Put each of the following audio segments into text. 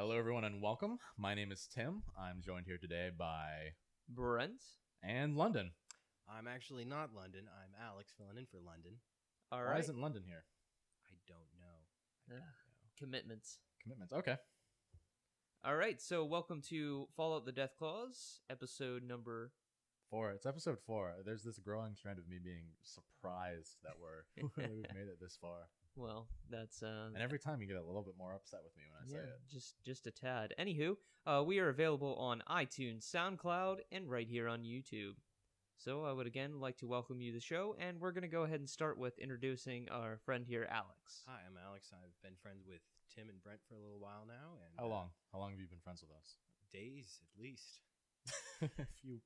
Hello, everyone, and welcome. My name is Tim. I'm joined here today by Brent. and London. I'm actually not London. I'm Alex filling in for London. All Why right. isn't London here? I don't know. Commitments. Commitments. Okay. All right. So welcome to Fallout: The Death Clause, episode number. 4. It's episode 4. There's this growing trend of me being surprised that we've made it this far. Well, that's And every time you get a little bit more upset with me when I say it. just a tad. Anywho, we are available on iTunes, SoundCloud, and right here on YouTube. So I would again like to welcome you to the show, and we're going to go ahead and start with introducing our friend here, Alex. Hi, I'm Alex. I've been friends with Tim and Brent for a little while now. And How long? How long have you been friends with us? days, at least. A few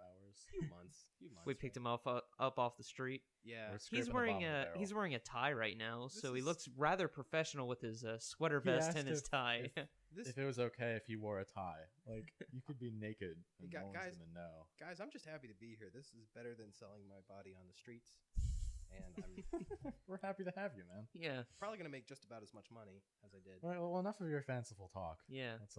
hours. Few months. We picked him up off the street. Yeah. We're He's scraping the wearing bottom of the a barrel. he's wearing a tie right now, so he is- looks rather professional with his sweater He vest asked and his tie. If it was okay if he wore a tie. Like, you could be naked and Hey, no one's guys- going to know. Guys, I'm just happy to be here. This is better than selling my body on the streets. And I'm We're happy to have you, man. Yeah, probably going to make just about as much money as I did. All right, well, enough of your fanciful talk. yeah. Let's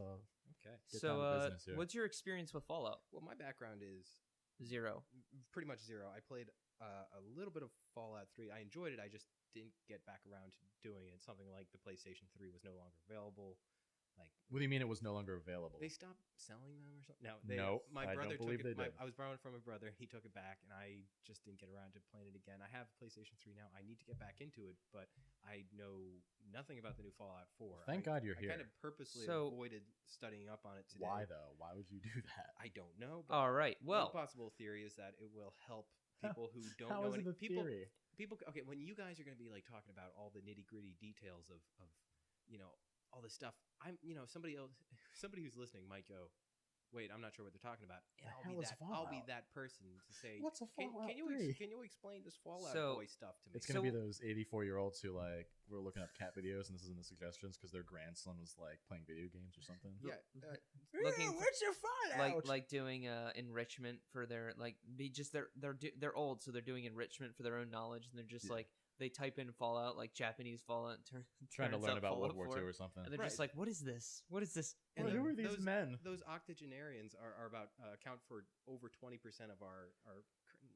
Okay. Get So, down to business here. what's your experience with Fallout? Well, my background is 0. pretty much zero. I played a little bit of Fallout 3. I enjoyed it. I just didn't get back around to doing it. Something like the PlayStation 3 was no longer available. Like, What do you mean it was no longer available? they stopped selling them or something? No, No, my I brother don't believe took it. they did. I was borrowing from my brother. He took it back, and I just didn't get around to playing it again. I have a PlayStation 3 now. I need to get back into it, but I know nothing about the new Fallout 4. Thank God you're I here. kind of purposely So- avoided studying up on it today. Why, though? Why would you do that? I don't know. But All right. one Well, possible theory is that it will help people who don't How know is it any a people. theory? People, okay, when you guys are going to be like talking about all the nitty gritty details of all this stuff, somebody who's listening might go, wait, I'm not sure what they're talking about. And The I'll hell be is that. I'll be Fallout? that person to say, What's a can Fallout you 3? can you explain this Fallout So- Boy stuff to me? It's going to So- be those 84-year-olds who, like, were looking up cat videos, and this is in the suggestions because their grandson was, like, playing video games or something. Yeah, looking for- where's your Fallout? like doing enrichment for their they're old, so they're doing enrichment for their own knowledge, and they're just Yeah. like they type in Fallout, like Japanese Fallout, and trying to turns learn up about Fallout World War 4, II or something. and they're Right. just like, what is this? What is this? Well, and who are these those, men? Those octogenarians are about account for over 20% of our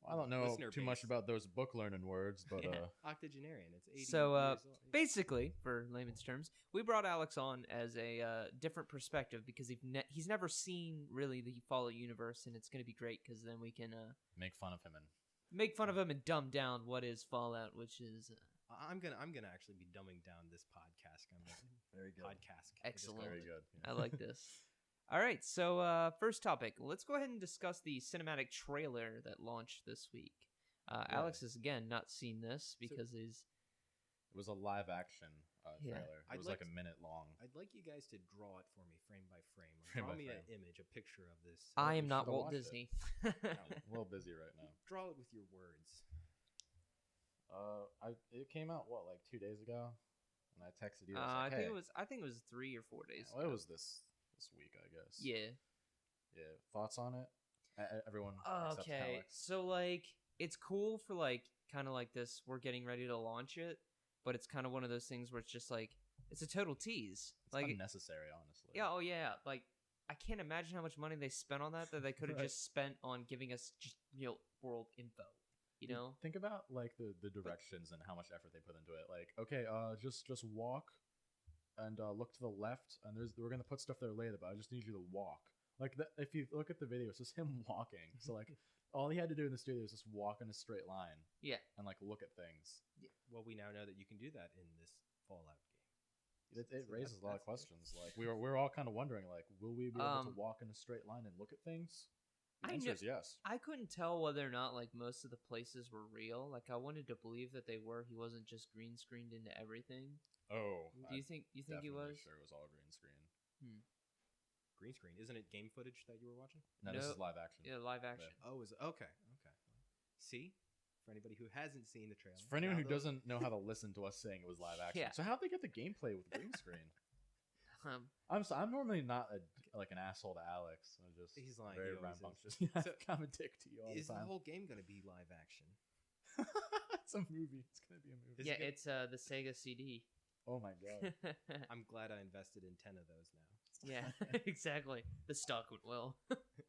I don't know listener too much base. about those book learning words, but Yeah. Octogenarian. It's 80 So years old. basically, for layman's terms, we brought Alex on as a different perspective because he's never seen really the Fallout universe, and it's going to be great because then we can make fun of him and make fun of him and dumb down what is Fallout, which is I'm gonna actually be dumbing down this podcast. very good. Podcast. Excellent. Very good. Yeah. I like this. All right, so first topic. Let's go ahead and discuss the cinematic trailer that launched this week. Alex has, again, not seen this because he's... It was a live action Yeah. trailer. It I'd was like like a minute long. I'd like you guys to draw it for me, frame by frame. Frame Draw by me frame. an image, a picture of this. I am you not should've Walt watched it. Disney. I'm a little busy right now. Draw it with your words. It came out like 2 days ago, and I texted you. I I think it was 3 or 4 days Well, ago. it was this week, I guess. Yeah. Yeah. Thoughts on it? Everyone. except Okay. Alex. So, like, it's cool for, like, kind of like this, we're getting ready to launch it, but it's kind of one of those things where it's just, like, it's a total tease. It's Like, unnecessary, honestly. yeah, oh, yeah. Like, I can't imagine how much money they spent on that they could have Right. just spent on giving us just real world info, you know? Think about like the directions and how much effort they put into it. Like, okay, just walk and look to the left, and we're gonna put stuff there later, but I just need you to walk. Like, if you look at the video, it's just him walking. So like, all he had to do in the studio is just walk in a straight line Yeah. and like look at things. Well, we now know that you can do that in this Fallout game. It So raises a lot of that's- questions. Like, we're all kind of wondering, like, will we be able to Um, walk in a straight line and look at things? The I answer kn- is yes. I couldn't tell whether or not, like, most of the places were real. Like, I wanted to believe that they were. He wasn't just green screened into everything. Oh, Do you think he definitely was? sure it was all green screen. Green screen. Isn't it game footage that you were watching? No, this No. is live action. Yeah, live action. Oh, is it? Okay. See, for anybody who hasn't seen the trailer, For anyone now who those- doesn't know how to listen to us saying it was live action, Yeah. so how'd they get the gameplay with green screen? Um, I'm normally not like an asshole to Alex. I'm just He's lying, very he always rambunctious. is. Yeah, So- I'm a dick to you all the is the time. whole game going to be live action? It's a movie. It's gonna be a movie. Is yeah, it gonna- it's the Sega CD. Oh my god. I'm glad I invested in 10 of those now. Yeah, exactly. The stock went well.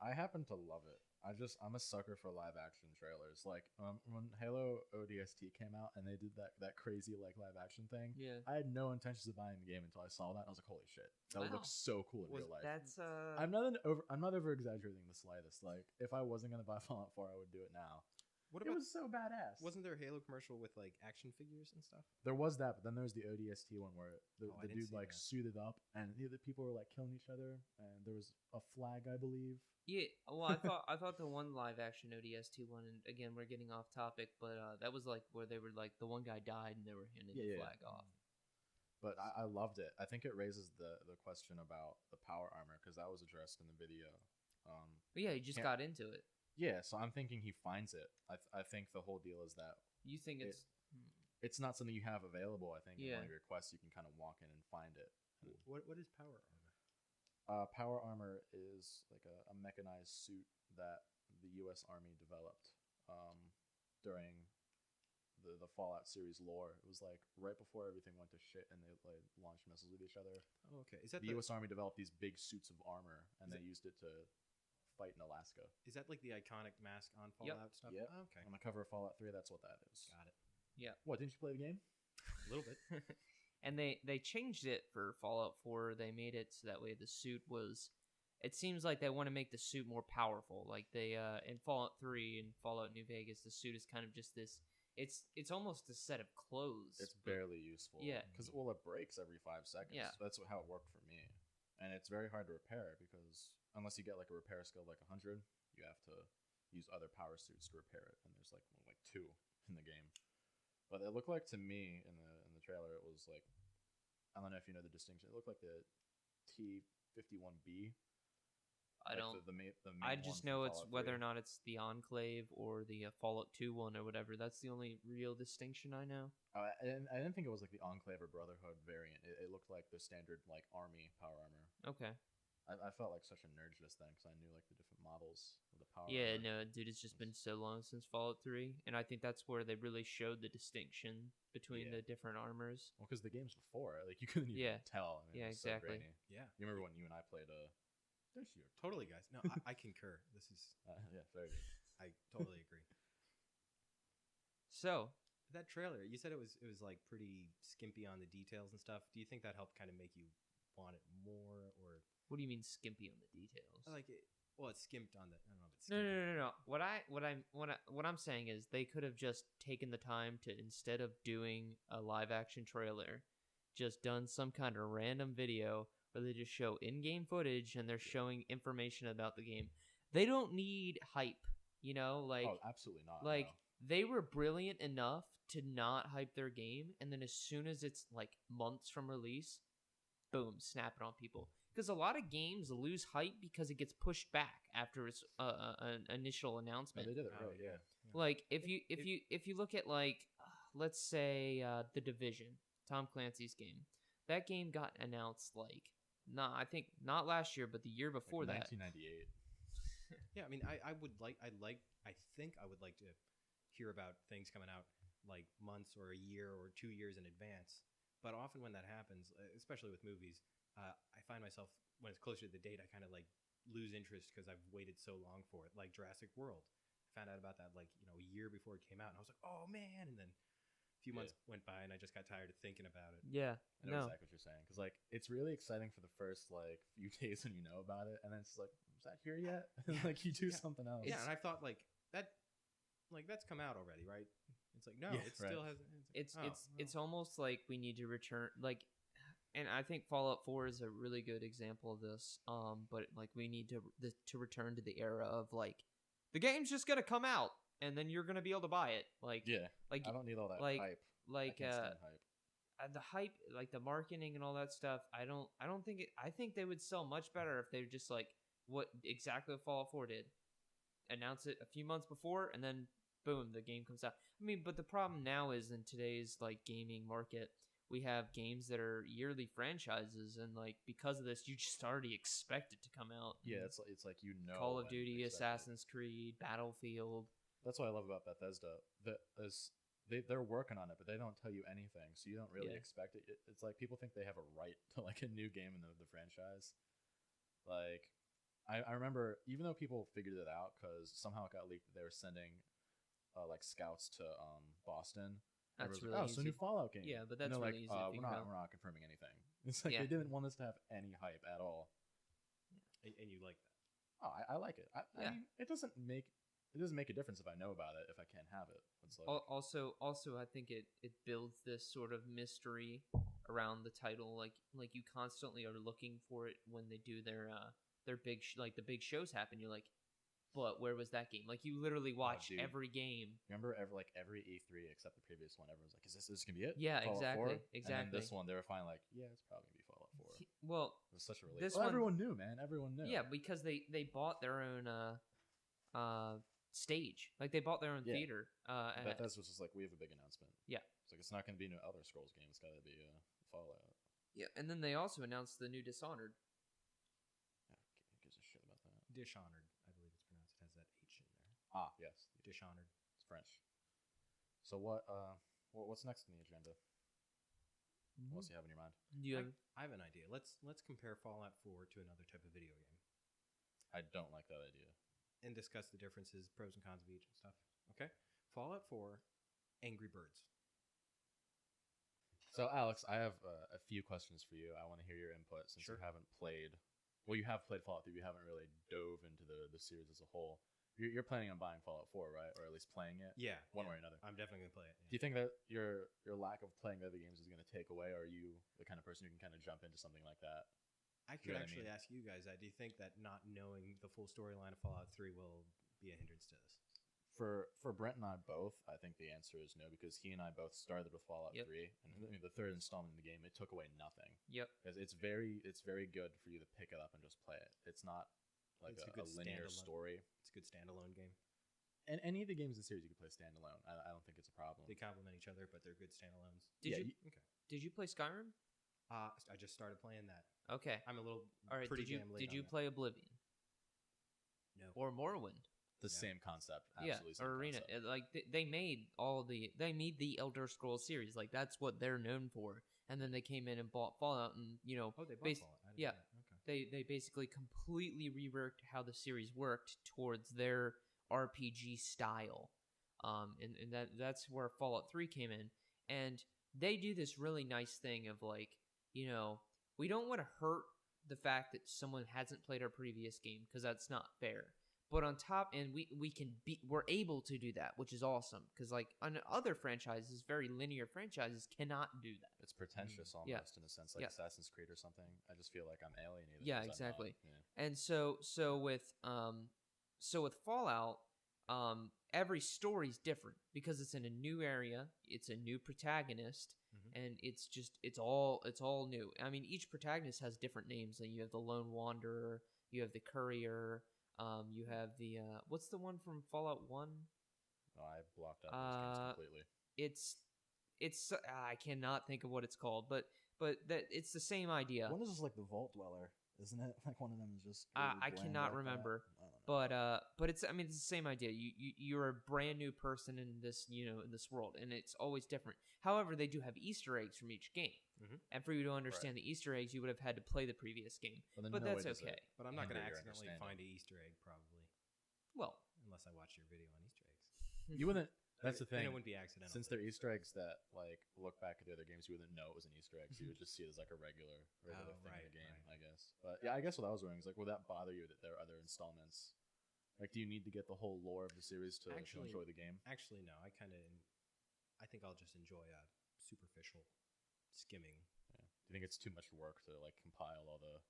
I happen to love it. I'm a sucker for live action trailers. Like when Halo ODST came out and they did that crazy like live action thing. Yeah. I had no intentions of buying the game until I saw that. I was like, holy shit, that would Wow. look so cool in real life. That's I'm not over exaggerating the slightest. Like if I wasn't gonna buy Fallout 4, I would do it now. What It about, was so badass. wasn't there a Halo commercial with like action figures and stuff? There was that, but then there's the ODST one where the I didn't dude see like that. suited up and the people were like killing each other, and there was a flag, I believe. Yeah, well, I thought the one live action ODST one, and again we're getting off topic, but that was like where they were like the one guy died and they were handing the flag off. But I loved it. I think it raises the question about the power armor because that was addressed in the video. But yeah, he just got into it. Yeah, so I'm thinking he finds it. I think the whole deal is that You think it's not something you have available. I think in Yeah. one of your quests you can kind of walk in and find it. And, What is power armor? power armor is like a mechanized suit that the U.S. Army developed during the Fallout series lore. It was like right before everything went to shit and they like launched missiles with each other. Oh, okay. Is that The U.S. Army developed these big suits of armor and they used it to fight in Alaska. Is that like the iconic mask on Yep. Fallout stuff? Yep. Oh, okay. On the cover of Fallout 3, that's what that is. Got it. What, didn't you play the game? A little bit. and they changed it for Fallout 4. They made it so that way the suit was. It seems like they want to make the suit more powerful. Like they in Fallout 3 and Fallout New Vegas, the suit is kind of just this. It's almost a set of clothes. It's barely useful. Yeah. Because, well, it breaks every 5 seconds. Yeah. That's how it worked for me. And it's very hard to repair because unless you get like a repair skill of like 100, you have to use other power suits to repair it. And there's like 2 in the game. But it looked like to me in the trailer, it was like, I don't know if you know the distinction. It looked like the T-51B. I like don't. The main I one just from know it's Fallout whether 3. or not it's the Enclave or the Fallout 2 one or whatever. That's the only real distinction I know. I didn't think it was like the Enclave or Brotherhood variant. It looked like the standard like army power armor. Okay. I felt like such a nerd just then because I knew like the different models of the power. Yeah, armor. no, dude, it's just been so long since Fallout 3, and I think that's where they really showed the distinction between Yeah. the different armors. Well, because the games before, like you couldn't even Yeah. tell. I mean, Yeah, it was so exactly. grainy. Yeah. You remember when you and I played There's your Totally, guys. No, I concur. This is. yeah, very good. I totally agree. So, That trailer, you said it was like pretty skimpy on the details and stuff. Do you think that helped kind of make you want it more, or what do you mean skimpy on the details? I like it? Well, it's skimped on the. I don't know if it's No, skimpy. no. What I'm saying is they could have just taken the time to, instead of doing a live action trailer, just done some kind of random video where they just show in-game footage and they're showing information about the game. They don't need hype, you know, like Oh, absolutely not. like no. they were brilliant enough to not hype their game, and then as soon as it's like months from release, boom, snap it on people. Because a lot of games lose hype because it gets pushed back after its an initial Oh, announcement. they did it Oh, right. Yeah. Like if you look at like let's say The Division, Tom Clancy's game. That game got announced like I think not last year, but the year before Like that. 1998. Yeah, I mean, I think I would like to hear about things coming out like months or a year or 2 years in advance. But often when that happens, especially with movies, I find myself when it's closer to the date, I kind of like lose interest because I've waited so long for it. Like Jurassic World, I found out about that like a year before it came out, and I was like, oh man! And then a few months went by, and I just got tired of thinking about it. Yeah, I know no, exactly what you're saying because like it's really exciting for the first like few days when you know about it, and then it's like, is that here yet? And like you do Yeah. something else. Yeah, and I thought like that's come out already, right? It's like no, Yeah, it right. still hasn't. it's almost like we need to return like, and I think Fallout 4 is a really good example of this. But like we need to return to the era of like the game's just gonna come out and then you're gonna be able to buy it. Like Yeah. like I don't need all that like- hype. I like can't stand hype. the hype, like the marketing and all that stuff. I don't think it. I think they would sell much better if they're just like what exactly what Fallout 4 did. Announce it a few months before, and then boom, the game comes out. I mean, but the problem now is in today's like gaming market, we have games that are yearly franchises, and like because of this, you just already expect it to come out. Yeah, it's like Call of and Duty, expect it. Assassin's Creed, Battlefield. That's what I love about Bethesda. they're working on it, but they don't tell you anything, so you don't really Yeah. expect it. It's like people think they have a right to like a new game in the franchise. Like, I remember even though people figured it out because somehow it got leaked that they were sending like scouts to Boston. That's Everyone's like, really oh, so easy. new Fallout game. Yeah, but And that's they're really like, easy to we're figure not out. we're not confirming anything. It's like Yeah. they didn't want us to have any hype at all. And you like that. Oh, I like it. I Yeah. mean, it doesn't make a difference if I know about it if I can't have it. It's like Also, I think it builds this sort of mystery around the title. Like you constantly are looking for it when they do their big like the big shows happen. You're like, but where was that game? Like you literally watch dude. every game. remember every E3 except the previous one, everyone's like, is this gonna be it? Yeah, Fallout exactly, 4? exactly. And then this one, they were finally like, yeah, it's probably gonna be Fallout 4. Well, It was such a relief. this Well, one- everyone knew, man. Everyone knew. yeah, because they bought their own stage. Like they bought their own Yeah. theater. Bethesda was just like, we have a big announcement. Yeah. It's like, it's not gonna be no Elder Scrolls game. It's gotta be Fallout. Yeah, and then they also announced the new Dishonored. Yeah, who gives a shit about that? Dishonored, I believe it's pronounced. It has that H in there. Ah, yes, Dishonored. it's French. So what's next on the agenda? What else do you have in your mind? Do you have? I have an idea. Let's compare Fallout 4 to another type of video game I don't like that idea. and discuss the differences, pros and cons of each and stuff. Okay? Fallout 4, Angry Birds. So, Alex, I have a few questions for you. I want to hear your input since Sure. you haven't played. Well, you have played Fallout 3. You haven't really dove into the series as a whole. You're planning on buying Fallout 4, right? Or at least playing it? Yeah. One yeah. way or another. I'm definitely going to play it. Do you think that your lack of playing the other games is going to take away, or are you the kind of person who can kind of jump into something like that? I You could know what I actually mean? ask you guys that. Do you think that not knowing the full storyline of Fallout 3 will be a hindrance to this? For Brent and I both, I think the answer is no, because he and I both started with Fallout Yep. 3, and I mean, the third installment in the game, it took away nothing. Yep. Because it's very good for you to pick it up and just play it. It's not like It's a a good linear standalone. story. It's a good standalone game. And any of the games in the series you can play standalone. I don't think it's a problem. They complement each other, but they're good standalones. Did Yeah, you Okay. did you play Skyrim? I just started playing that. Okay. I'm a little All right. pretty Did you damn late on that. play Oblivion No. or Morrowind? The Yeah. same concept. Yeah, Absolutely same or Arena. concept. Like they made the Elder Scrolls series. Like that's what they're known for. And then they came in and bought Fallout, and Oh, they bought bas- Fallout. I didn't yeah. know that. Okay. they basically completely reworked how the series worked towards their RPG style. And that's where Fallout 3 came in. And they do this really nice thing of like, we don't want to hurt the fact that someone hasn't played our previous game because that's not fair. But on top, and we're able to do that, which is awesome. Because like on other franchises, very linear franchises cannot do that. It's pretentious almost Yeah. in a sense, like Yeah. Assassin's Creed or something. I just feel like I'm alienated. Yeah, 'cause I'm not. exactly. Yeah. And so with Fallout, every story's different because it's in a new area, it's a new protagonist, Mhm. and it's all new. I mean, each protagonist has different names. Like you have the Lone Wanderer, you have the Courier, you have the what's the one from Fallout 1? No, I blocked out those games completely. It's I cannot think of what it's called, but that it's the same idea. One is just like the Vault Dweller, isn't it? Like one of them is just. I cannot remember. But it's it's the same idea. You're a brand new person in this in this world, and it's always different. However, they do have Easter eggs from each game, Mhm. and for you to understand the Easter eggs, you would have had to play the previous game. then But no way that's does okay. it But I'm not going to hinder your accidentally understanding. find an Easter egg, probably, Well, unless I watch your video on Easter eggs. You wouldn't. That's the Then thing. it wouldn't be accidental. Since they're Easter eggs that like look back at the other games, you wouldn't know it was an Easter egg. So you would just see it as like a regular Oh, thing in right, the game, right. I guess. But yeah, I guess what I was wondering is like, would that bother you that there are other installments? Like, do you need to get the whole lore of the series to Actually- enjoy the game? Actually, no. I think I'll just enjoy a superficial skimming. Yeah. Do you think it's too much work to like compile all the?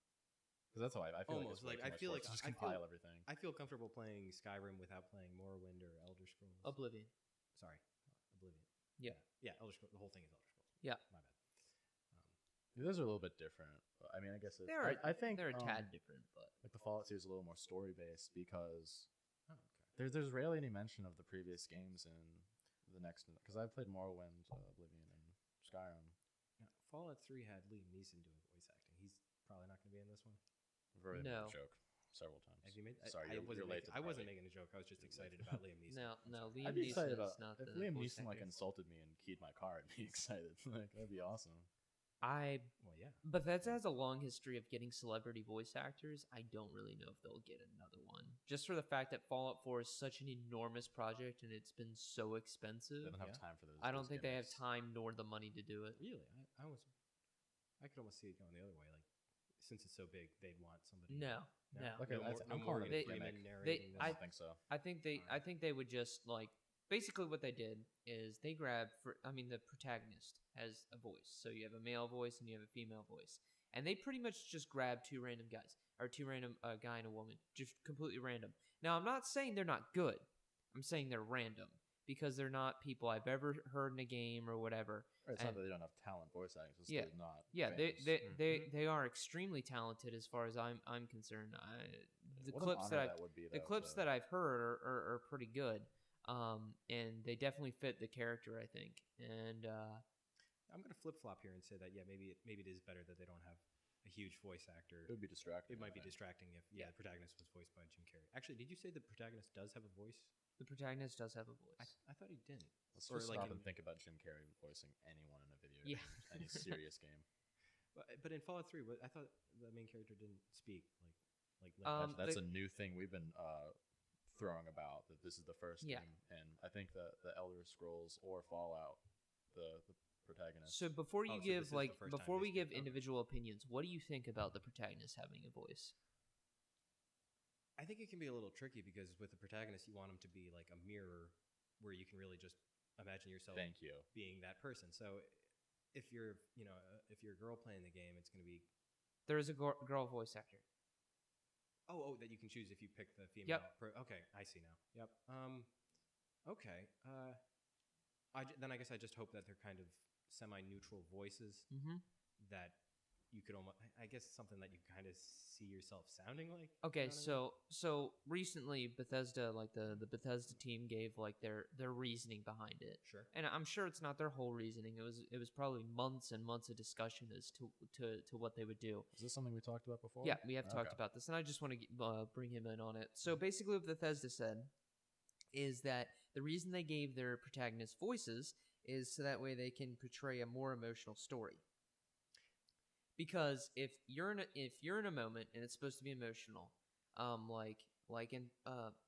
Because that's how I feel. Almost, like, like, it's way I feel too much work like to just I feel- compile everything. I feel comfortable playing Skyrim without playing Morrowind or Elder Scrolls. Oblivion. Sorry, Oblivion. Yeah. Yeah, Elder Scrolls. The whole thing is Elder Scrolls. Yeah. My bad. Those are a little bit different. I mean, I guess I think they're a tad different, but like the Fallout series is a little more story based because Oh, okay. there's rarely any mention of the previous games in the next. Because I've played Morrowind, Oblivion, and Skyrim. Now, Fallout 3 had Liam Neeson doing voice acting. He's probably not going to be in this one. Very No. joke. several times. Have you made? Sorry, I you're wasn't late to the I wasn't party. making a joke. I was just excited about Liam Neeson. No, I'm no, sorry. Liam I'd be excited Neeson about is not if the Liam voice Neeson like actor. insulted me and keyed my car. I'd be excited. Like that'd be awesome. Well, yeah. Bethesda has a long history of getting celebrity voice actors. I don't really know if they'll get another one. Just for the fact that Fallout 4 is such an enormous project and it's been so They expensive. don't have Yeah. time for those. I don't those think they have gimmicks. time nor the money to do it. Really, I could almost see it going the other way. Like, since it's so big, they'd want somebody. No. Okay, no I'm more calling Morgan it a Freeman gimmick. narrating I this. don't think so. I think they would just like basically what they did is they grabbed the protagonist has a voice. So you have a male voice and you have a female voice. And they pretty much just grabbed two random guys or two random guy and a woman, just completely random. Now, I'm not saying they're not good. I'm saying they're random because they're not people I've ever heard in a game or whatever. Or it's not that they don't have talent voice acting. It's Yeah. they're not. Yeah, famous. they are extremely talented as far as I'm concerned. The What an clips honor that that would be, the though, clips to- that I've heard are pretty good, and they definitely fit the character, I think. And I'm gonna flip flop here and say that maybe it is better that they don't have a huge voice actor. It would be distracting. It might I be think. distracting if the protagonist was voiced by Jim Carrey. Actually, did you say the protagonist does have a voice? the protagonist does have a voice. I thought he didn't. Let's Or just like stop in- and think about Jim Carrey voicing anyone in a video Yeah. game, any serious game. But in Fallout 3, I thought the main character didn't speak like Link. That's the- a new thing we've been throwing about. That this is the first Yeah. game, and I think that the Elder Scrolls or Fallout, the protagonist. So before you Oh, so this give is the like first time before they we give speak. Okay. individual opinions, what do you think about the protagonist having a voice? I think it can be a little tricky because with the protagonist, you want him to be like a mirror where you can really just imagine yourself Thank you. being that person. So if you're if you're a girl playing the game, it's going to be There is a girl voice actor. that you can choose if you pick the female. Yep. Okay, I see now. Yep. Okay. Then I guess I just hope that they're kind of semi-neutral voices Mm-hmm. that you could almost, I guess, something that you kind of see yourself sounding like. Okay, You know what so recently Bethesda, like the Bethesda team gave like their reasoning behind it. I mean? Sure. And I'm sure it's not their whole reasoning. It was probably months and months of discussion as to what they would do. Is this something we talked about before? Yeah, we have talked Okay. about this, and I just want to bring him in on it. So basically, what Bethesda said is that the reason they gave their protagonists voices is so that way they can portray a more emotional story. Because if you're in a moment and it's supposed to be emotional, like in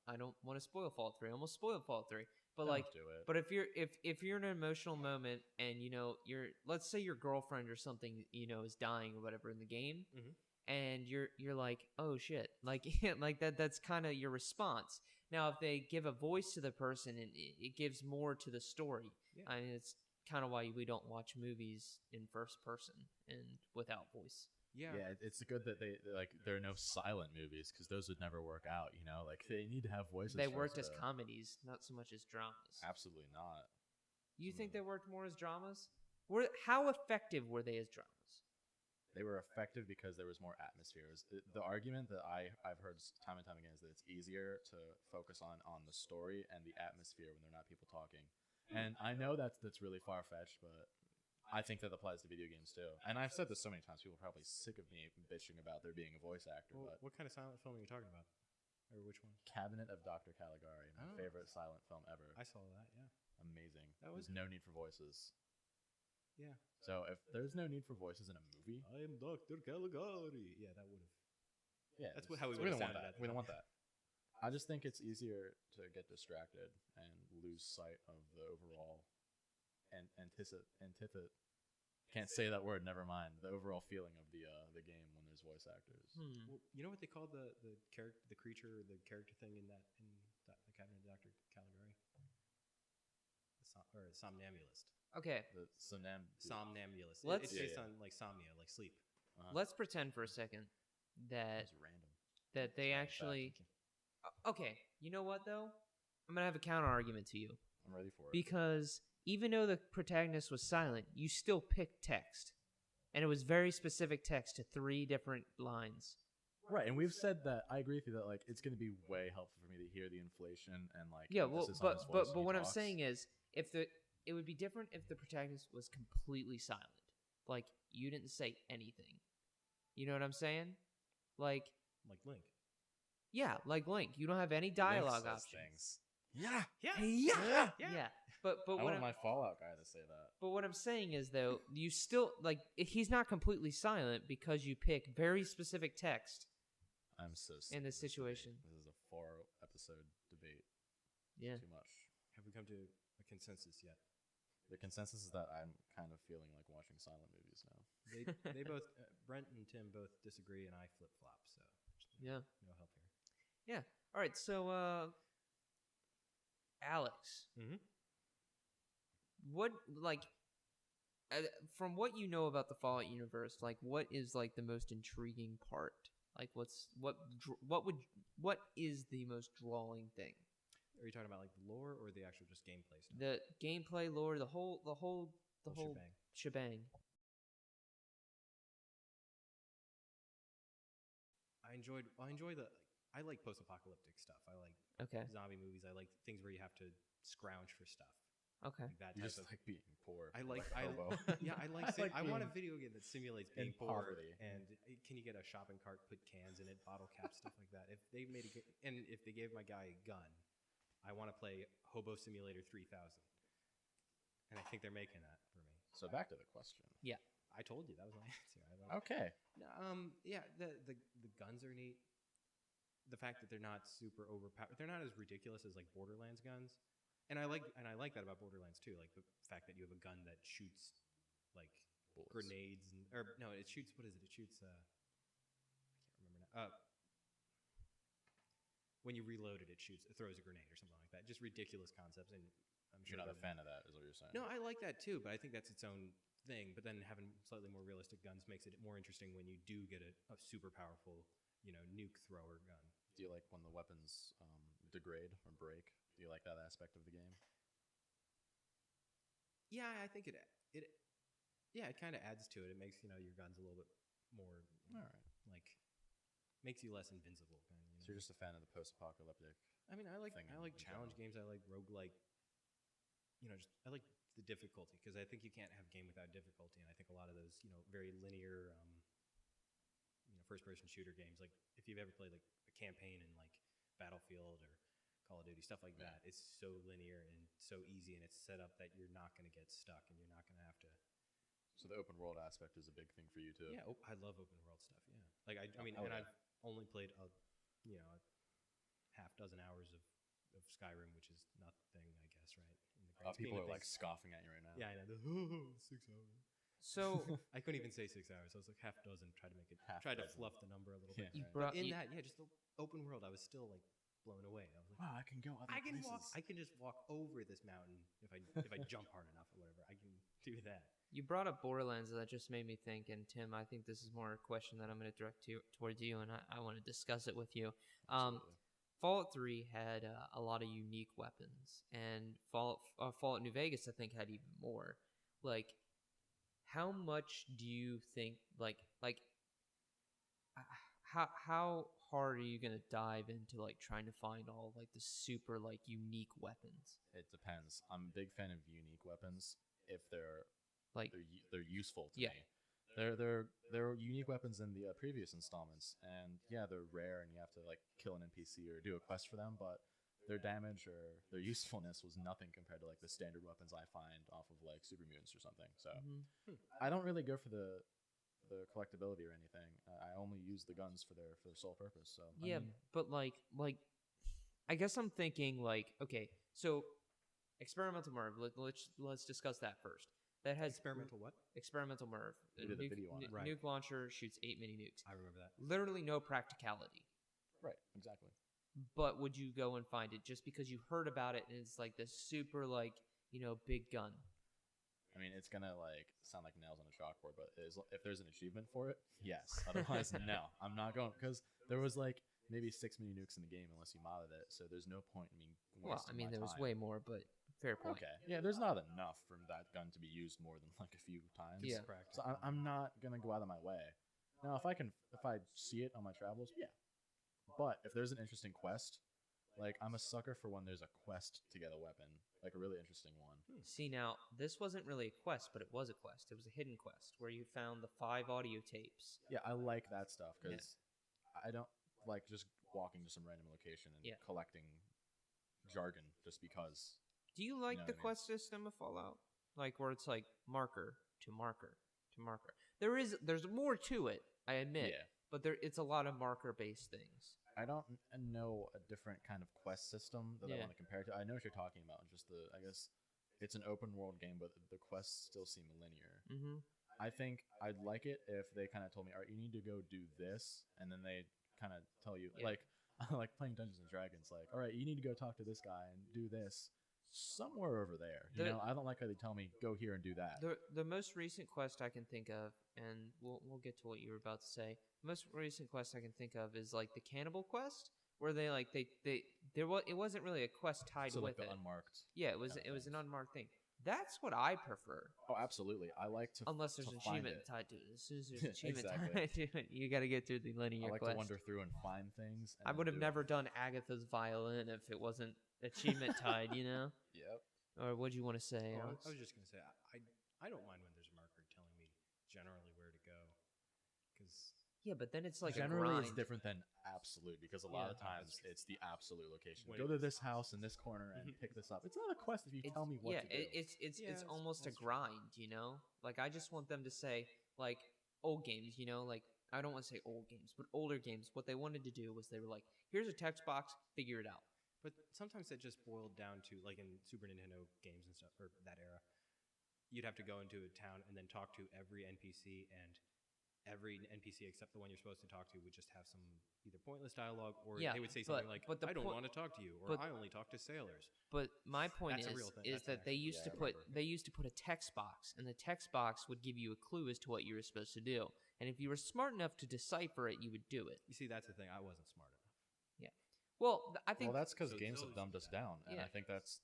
I don't want to spoil Fallout 3. I almost spoiled Fallout 3, but Don't like do it. but if you're in an emotional moment and you're let's say your girlfriend or something is dying or whatever in the game, Mhm. and you're like, oh shit, like like that's kind of your response. Now if they give a voice to the person, it gives more to the story. Yeah. I mean, it's kind of why we don't watch movies in first person and without voice. Yeah. Yeah, it's good that there are no silent movies because those would never work out. Like they need to have voices. They for us worked as to- comedies, not so much as dramas. Absolutely not. You think Mm. they worked more as dramas? How effective were they as dramas? They were effective because there was more atmospheres. The argument that I've heard time and time again is that it's easier to focus on the story and the atmosphere when they're not people talking. And I know that's really far fetched, but I think that applies to video games too. And I've said this so many times. People are probably sick of me bitching about there being a voice actor. Well, But what kind of silent film are you talking about? Or which one? Cabinet of Dr. Caligari, my Oh. favorite silent film ever. I saw that. Yeah. Amazing. That was- There's no need for voices. Yeah. So if there's no need for voices in a movie, I am Dr. Caligari. Yeah, that would have. yeah, That's how we we would've don't want sounded that. at the We don't time. want that. I just think it's easier to get distracted and lose sight of the overall and can't say that word. Never mind. The overall feeling of the game when there's voice actors. Well, you know what they call the character, the creature, or the character thing in the Cabinet of Dr. Caligari? Or somnambulist. Okay, The Somnambulist. Let's- It's based Yeah. on like somnia, like sleep. let's pretend for a second that That's random. that they actually. Okay, you know what though? I'm gonna have a counter argument to you I'm ready for it. because even though the protagonist was silent, you still picked text, and it was very specific text to 3 different lines. Right, and we've said that I agree with you that like it's going to be way helpful for me to hear the inflation and like Yeah, well, emphasis on his voice but when he what I'm talks. saying is, it would be different if the protagonist was completely silent, like you didn't say anything. You know what I'm saying? Like Like Link. Yeah, like Link. You don't have any Link dialogue says options. things. Yeah. Yeah. Yeah. But I what want I'm, my Fallout guy to say that. but what I'm saying is though, you still like he's not completely silent because you pick very specific text. I'm so sick In of this situation. debate. This is a 4-episode debate. Yeah. Too much. Have we come to a consensus yet? The consensus is that I'm kind of feeling like watching silent movies now. They both Brent and Tim both disagree, and I flip flop. So Yeah. no help here. Yeah. All right. So, Alex, Mm-hmm. what like from what you know about the Fallout universe, like what is like the most intriguing part? Like what is the most drawing thing? Are you talking about like the lore or the actual just gameplay stuff? The gameplay, lore, the whole shebang. shebang. I like post-apocalyptic stuff. I like Okay. zombie movies. I like things where you have to scrounge for stuff. Okay. Like that You type just of. like being poor. I like. a hobo. Yeah, I like. I want a video game that simulates being in poor. poverty. And can you get a shopping cart, put cans in it, bottle caps, stuff like that? If they made and if they gave my guy a gun, I want to play Hobo Simulator 3000. And I think they're making that for me. So back to the question. I told you that was my answer. Okay. Yeah, the guns are neat. The fact that they're not super overpowered, they're not as ridiculous as like Borderlands guns, and I like that about Borderlands too. Like the fact that you have a gun that shoots like Bullets. grenades or no, it shoots. What is it? It shoots. I can't remember now. When you reload it, it throws a grenade or something like that. Just ridiculous concepts, and I'm sure You're not a fan of that, is what you're saying. No, I like that too, but I think that's its own thing. But then having slightly more realistic guns makes it more interesting when you do get a super powerful, nuke thrower gun. Do you like when the weapons degrade or break? Do you like that aspect of the game? Yeah, I think it kind of adds to it. It makes your guns a little bit more All right. like makes you less invincible. Kind of, So you're just a fan of the post-apocalyptic. I mean, I like thing in challenge general. games. I like roguelike. I like the difficulty because I think you can't have a game without difficulty. And I think a lot of those very linear first-person shooter games, like if you've ever played like a campaign in like Battlefield or Call of Duty, stuff like that, it's so linear and so easy, and it's set up that you're not going to get stuck and you're not going to have to. So the open world aspect is a big thing for you too. Yeah, I love open world stuff. Yeah, like I mean, Oh, and yeah. I've only played a half dozen hours of Skyrim, which is nothing, I guess, right? In the grand scheme People of are like things. scoffing at you right now. Yeah, I know. 6 hours. So I couldn't even say 6 hours. I was like half dozen. Tried to make it. Half Tried to dozen. fluff the number a little Yeah. bit. you Right. brought In you- that, yeah, just the open world, I was still like blown away. I was like, Wow, I can go other I can places. walk. I can just walk over this mountain if I jump hard enough or whatever. I can do that. You brought up Borderlands, and that just made me think. And Tim, I think this is more a question that I'm going to direct towards you, and I want to discuss it with you. Absolutely. Fallout 3 had a lot of unique weapons, and Fallout New Vegas, I think, had even more. Like, how much do you think, how hard are you going to dive into, like, trying to find all, like, the super, like, unique weapons? It depends. I'm a big fan of unique weapons if they're Like, they're useful to Yeah. me. They're unique weapons in the previous installments, and yeah, they're rare, and you have to like kill an NPC or do a quest for them. But their damage or their usefulness was nothing compared to like the standard weapons I find off of like super mutants or something. So mhm. I don't really go for the collectability or anything. I only use the guns for their sole purpose. So I Yeah, mean, but like, I guess I'm thinking like, okay, so experimental Merv. Let's discuss that first. That has Experimental what? experimental Merv. We did a video on it. Right. Nuke launcher shoots 8 mini nukes. I remember that. Literally no practicality. right, exactly. But would you go and find it just because you heard about it and it's like this super like big gun? I mean, it's gonna like sound like nails on a chalkboard, but if there's an achievement for it, yes. Otherwise, no, I'm not going because there was like maybe 6 mini nukes in the game unless you modded it. So there's no point in me. Well, I mean, there was time. way more, but fair point. Okay, yeah, there's not enough for that gun to be used more than like a few times. Yeah. So I'm not gonna go out of my way. Now, if I see it on my travels, yeah. But if there's an interesting quest, like I'm a sucker for when there's a quest to get a weapon, like a really interesting one. See, now this wasn't really a quest, but it was a quest. It was a hidden quest where you found the 5 audio tapes. Yeah, I like that stuff because I don't like just walking to some random location and Yeah. collecting jargon just because. Do you like know the what I mean? quest system of Fallout? Like where it's like marker to marker to marker. There's more to it, I admit. Yeah. But it's a lot of marker based things. I don't know a different kind of quest system that I Yeah. want to compare it to. I know what you're talking about. Just I guess it's an open world game, but the quests still seem linear. Mm-hmm. I think I'd like it if they kind of told me, all right, you need to go do this, and then they kind of tell you, Yeah. like, like playing Dungeons and Dragons, like, all right, you need to go talk to this guy and do this somewhere over there. I don't like how they tell me go here and do that. The most recent quest I can think of, and we'll get to what you were about to say. The most recent quest I can think of is like the cannibal quest, where they it wasn't really a quest tied So with like the it. unmarked. Yeah, it was kind of it was an things. unmarked thing. That's what I prefer. Oh, absolutely. I like to Unless there's to an find achievement it. tied to it. As soon as there's an achievement Exactly. tied to it, you got to get through the linear I like quest. to wander through and find things. And I then would have do never done Agatha's violin if it wasn't achievement tied, you know? It. Yep. Or what'd you want to say, Oh, Alex? I was just gonna say I don't mind when there's a marker telling me generally where to go, because Yeah, but then it's like Generally, a it's grind. different than absolute because a lot Yeah. of times it's the absolute location. When Go it- to this house in this corner and pick this up. It's not a quest if you It's- tell me what yeah, to do. it's Yeah, almost a that's true. grind, you know? Like I just want them to say like old games, you know, like I don't want to say old games, but older games. What they wanted to do was they were like, here's a text box, figure it out. But sometimes that just boiled down to, like in Super Nintendo games and stuff, or that era, you'd have to go into a town and then talk to every NPC, and every NPC except the one you're supposed to talk to would just have some either pointless dialogue, or Yeah, they would say but- something like, but the I don't point- want to talk to you, or but- I only talk to sailors. But my point That's a real thing. is That's an that they actual- used Yeah, to I put remember. they used to put a text box, and the text box would give you a clue as to what you were supposed to do. And if you were smart enough to decipher it, you would do it. You see, that's the thing. I wasn't smart enough. Well, I think Well, that's because So games have those- dumbed us down, and Yeah. I think that's.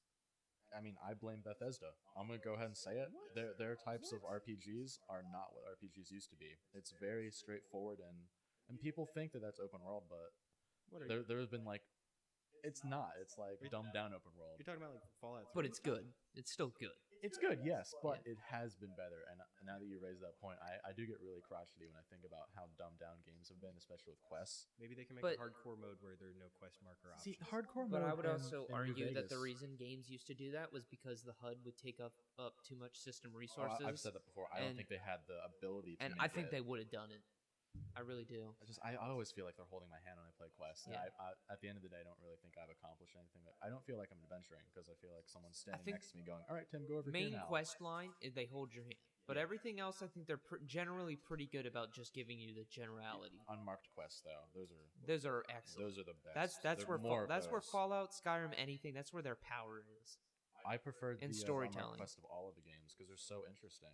I mean, I blame Bethesda. I'm gonna go ahead and say it. Their types of RPGs are not what RPGs used to be. It's very straightforward, and people think that that's open world, but What are you? there's been like, it's not. It's like dumbed down open world. You're talking about like Fallout 3? but it's good. It's still good. It's good, yes, but it has been better. And now that you raise that point, I do get really crotchety when I think about how dumbed down games have been, especially with quests. Maybe they can make But- a hardcore mode where there are no quest marker See, options. hardcore But mode I would in- also in New argue that the Vegas- reason games used to do that was because the HUD would take up too much system Oh, resources. I've said that before. I don't and- think they had the ability to and make I think it. they would have done it. I really do. I always feel like they're holding my hand when I play quests. And Yeah. at the end of the day, I don't really think I've accomplished anything. I don't feel like I'm adventuring because I feel like someone's standing think next to me going, all right, Tim, go over Main here now. quest line, they hold your hand. But everything else, I think they're generally pretty good about just giving you the generality. Unmarked quests, though, those Those are excellent. are the best. That's There where are more of that's where those. Fallout, Skyrim, anything. That's where their power is. I prefer the and unmarked storytelling. quest of all of the games because they're so interesting.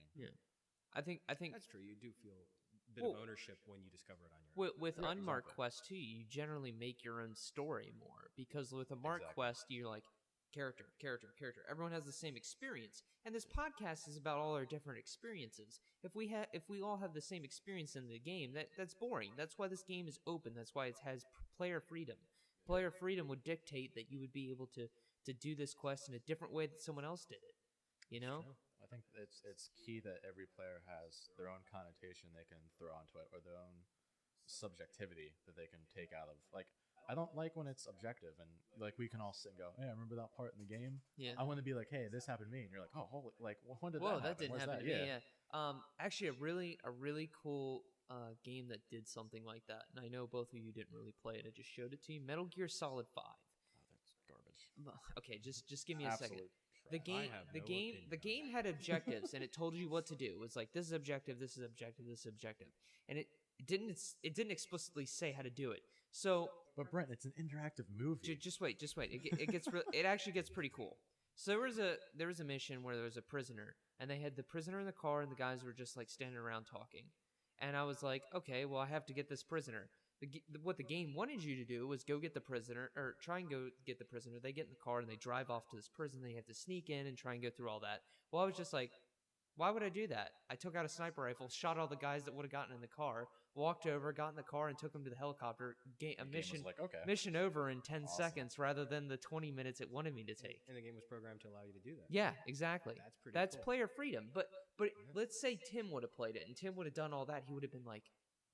I think That's true. You do feel a bit Well- of ownership when you discover it on your own. with Yeah, unmarked exactly. quests too, you generally make your own story more because with a marked Exactly. quest, you're like character. Everyone has the same experience, and this podcast is about all our different experiences. If we all have the same experience in the game, that's boring. That's why this game is open. That's why it has player freedom. Player freedom would dictate that you would be able to do this quest in a different way that someone else did it. You know? True. I think it's key that every player has their own connotation they can throw onto it or their own subjectivity that they can take out of. Like, I don't like when it's objective and like we can all sit and go, hey, I remember that part in the game. Yeah. I want to be like, hey, this happened to me, and you're like, oh, holy, like, when did Whoa, that happen? that didn't Where's happen that? to me. Yeah. Actually, a really cool game that did something like that, and I know both of you didn't really play it. I just showed it to you. Metal Gear Solid 5. Oh, that's garbage. Okay, just give me a second. Absolute The trash. game, have the no game, opinion the on game had objectives, and it told you what to do. It was like this is objective, this is objective, this is objective, and it didn't explicitly say how to do it. So But Brent, it's an interactive movie. just wait. It gets it actually gets pretty cool. So there was a mission where there was a prisoner, and they had the prisoner in the car, and the guys were just like standing around talking. And I was like, okay, well, I have to get this prisoner. What the game wanted you to do was go get the prisoner, or try and go get the prisoner. They get in the car and they drive off to this prison. They have to sneak in and try and go through all that. Well, I was just like, why would I do that? I took out a sniper rifle, shot all the guys that would have gotten in the car, walked over, got in the car, and took them to the helicopter. The game was Mission like, okay. mission over in 10 Awesome. seconds rather than the 20 minutes it wanted me to take. And the game was programmed to allow you to do that. Yeah, exactly. That's pretty That's cool. player freedom. But let's say Tim would have played it and Tim would have done all that. He would have been like,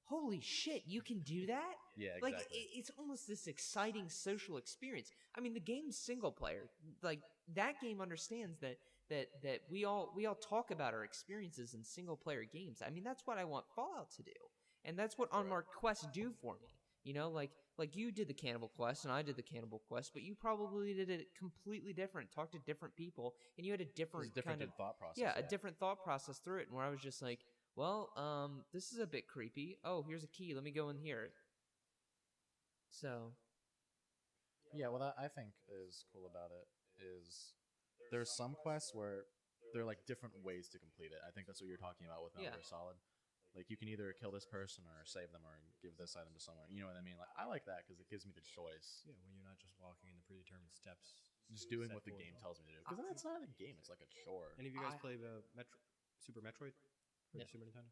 holy shit, you can do that? Yeah, Like, exactly. it's almost this exciting social experience. I mean, the game's single player. Like, that game understands that we all talk about our experiences in single player games. I mean, that's what I want Fallout to do, and that's what unmarked quests do for me. You know, like you did the cannibal quest and I did the cannibal quest, but you probably did it completely different. Talked to different people, and you had a different kind of thought process. yeah, a different thought process through it. And where I was just like, well, this is a bit creepy. Oh, here's a key. Let me go in here. So, Yeah, what I think is cool about it is there's some quests where there are like different ways to complete it. I think that's what you're talking about with Metal Gear Solid. Like you can either kill this person or save them or give this item to someone. You know what I mean? Like I like that because it gives me the choice. Yeah, when you're not just walking in the predetermined steps, Just doing what the game tells me to do. Because that's not a game; it's like a chore. Any of you guys play the Super Metroid for the Super Nintendo?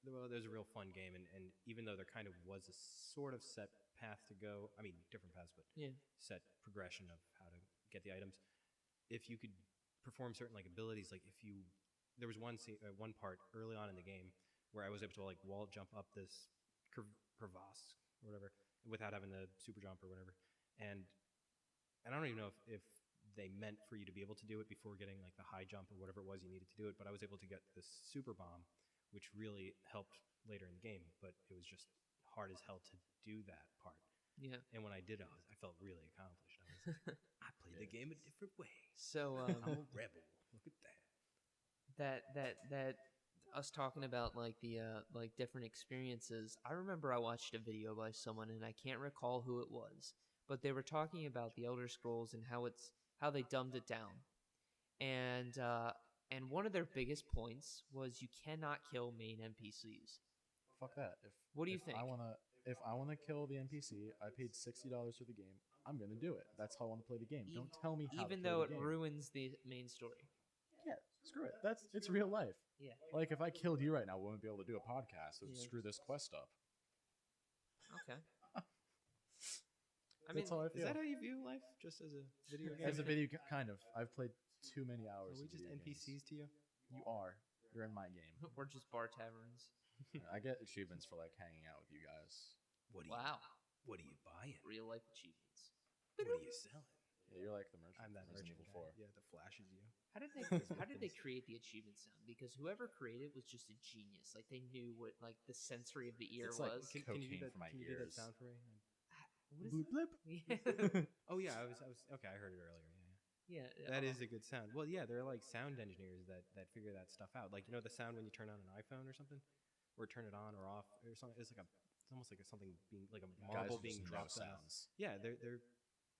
Well, there's a real fun game, and even though there kind of was a sort of set path to go, I mean, different paths, but set progression of how to get the items. If you could perform certain like abilities, like there was one part early on in the game where I was able to like wall jump up this crevasse or whatever without having the super jump or whatever, and I don't even know if they meant for you to be able to do it before getting like the high jump or whatever it was you needed to do it, but I was able to get this super bomb, which really helped later in the game, but it was just hard as hell to do that part. yeah. And when I did it, I felt really accomplished. I played the game a different way. So, I'm a rebel. Look at that us talking about like the like different experiences. I remember I watched a video by someone, and I can't recall who it was, but they were talking about the Elder Scrolls and how they dumbed it down, and one of their biggest points was you cannot kill main NPCs. Fuck that. What do you think? If I wanna kill the NPC, I paid $60 for the game. I'm gonna do it. That's how I want to play the game. Don't tell me how. Even to play though the it game. ruins the main story. Yeah, screw it. It's real life. Yeah. Like if I killed you right now, we wouldn't be able to do a podcast. So screw this quest up. Okay. I mean, That's how I feel. Is that how you view life? Just as a video game? As a video, kind of. I've played too many hours. Are we just NPCs to you? You are. You're in my game. we're just bar taverns. I get achievements for like hanging out with you guys. Wow. What are you buying? Real life achievements. What are you selling? Yeah, you're like the merchant. I'm that Resident merchant Evil 4. guy. Yeah, that flashes you. How did they create the achievement sound? Because whoever created it was just a genius. Like they knew what like the sensory of the ear It's like was. Can you do that? for my Can you do that ears. sound for me? What is Bloop, bloop. Yeah. Oh yeah, I was okay. I heard it earlier. Yeah. Yeah. That is a good sound. Well, yeah, there are like sound engineers that figure that stuff out. Like the sound when you turn on an iPhone or something, or turn it on or off or something. It's almost like something being like a marble Guys being just dropped know on. sounds. Yeah, they're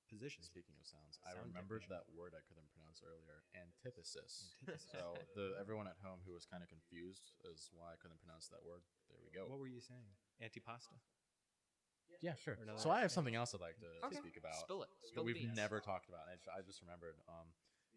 positioned. Speaking of sounds, I Sound remembered technician. that word I couldn't pronounce earlier. Antithesis. Antithesis. So everyone at home who was kind of confused as why I couldn't pronounce that word. There we go. What were you saying? Antipasta. Yeah, sure. Or another- So I have something else I'd like to Okay. speak about. Spill it. that Spill the we've beans. never talked about. And I just remembered.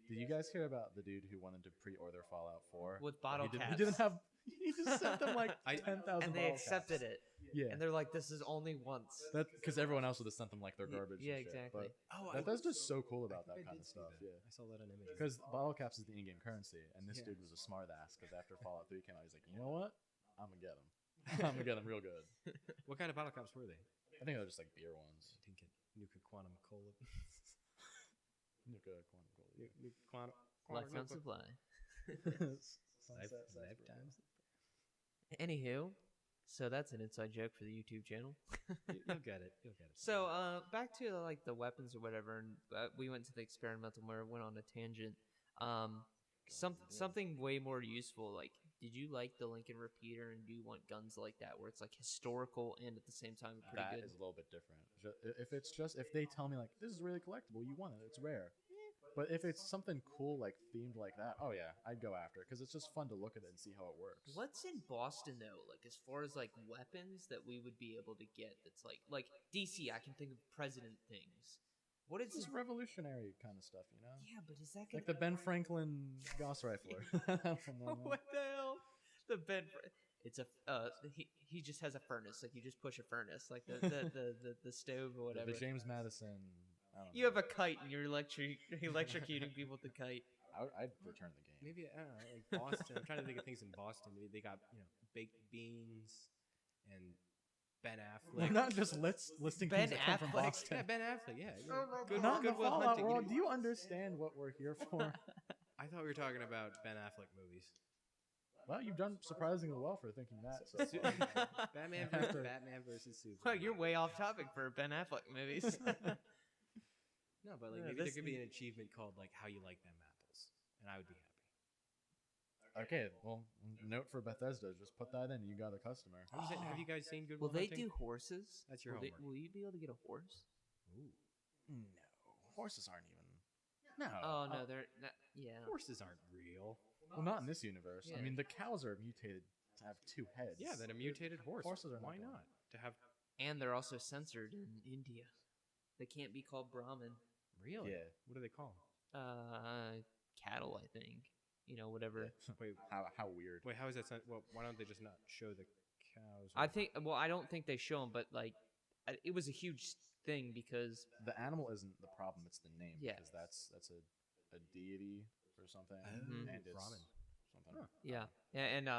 Did you guys hear about the dude who wanted to pre-order Fallout 4? With bottle He caps. didn't have. He just sent them like 10,000. And they bottle accepted caps. it. Yeah. And they're like, this is only once. That because everyone else would have sent them like their garbage. Yeah, and shit. exactly. But that's just so cool about I that think I kind did of see stuff. that. Yeah. I saw that on images. Because bottle caps is the in-game currency, and this Yeah. dude was a smart ass. Because after Fallout 3 came out, he's like, you know what? I'm gonna get them. I'm gonna get them real good. What kind of bottle caps were they? I think they're just like beer ones. I think Nuka Quantum Cola. Nuka quantum cola. Nuka Quantum. Lifetime supply. Lifetimes. Anywho, so that's an inside joke for the YouTube channel. You'll get it. You'll get it. So, back to like the weapons or whatever, and we went to the experimental where it went on a tangent. Something way more useful. Like, did you like the Lincoln Repeater, and do you want guns like that where it's like historical and at the same time pretty That good? is a little bit different. If they tell me like this is really collectible, you want it, it's rare. But if it's something cool like themed like that, oh yeah, I'd go after it because it's just fun to look at it and see how it works. What's in Boston though? Like as far as like weapons that we would be able to get, that's like DC. I can think of president things. What is This is revolutionary kind of stuff, you know? Yeah, but is that gonna Like the Ben Franklin Gauss rifler. what the hell? The Ben. It's a he just has a furnace. Like you just push a furnace, like the stove or whatever. The James Madison. I don't You know. have a kite and you're electrocuting people with the kite. I'd return the game. Maybe I don't know, like Boston. I'm trying to think of things in Boston. Maybe they got baked beans and Ben We're Affleck. not just listing Ben things that come from Affleck. Boston. Yeah, Ben Affleck. Yeah, Not in the Goodwill Fallout Hunting. world. Do you understand what we're here for? I thought we were talking about Ben Affleck movies. Well, you've done surprisingly well for thinking that. So Su- far. Batman versus Superman. Well, you're way off topic for Ben Affleck movies. No, but like Yeah, maybe there this- could be an achievement called like how you like them apples, and I would be happy. Okay, well, note for Bethesda, just put that in. You got a customer. I'm just saying, have you guys seen Good Will Will they Hunting? do horses? That's your homework. Will you be able to get a horse? Ooh. No, horses aren't even. No. Oh no, they're not, yeah. Horses aren't real. Well, not in this universe. Yeah. I mean, the cows are mutated to have 2 heads. Yeah, then a mutated horse. Horses are not Why doing not? To have And they're also censored in India. They can't be called Brahmin. really? Yeah. What do they call 'em? Cattle, I think. You know, whatever. Wait, How weird. wait. How is that? Well, why don't they just not show the cows? I think. Well, I don't think they show them, but like, it was a huge thing because The animal isn't the problem; it's the name. Yeah. Because that's a deity or something, Mhm. and it's Brahmin. something. Huh. yeah, and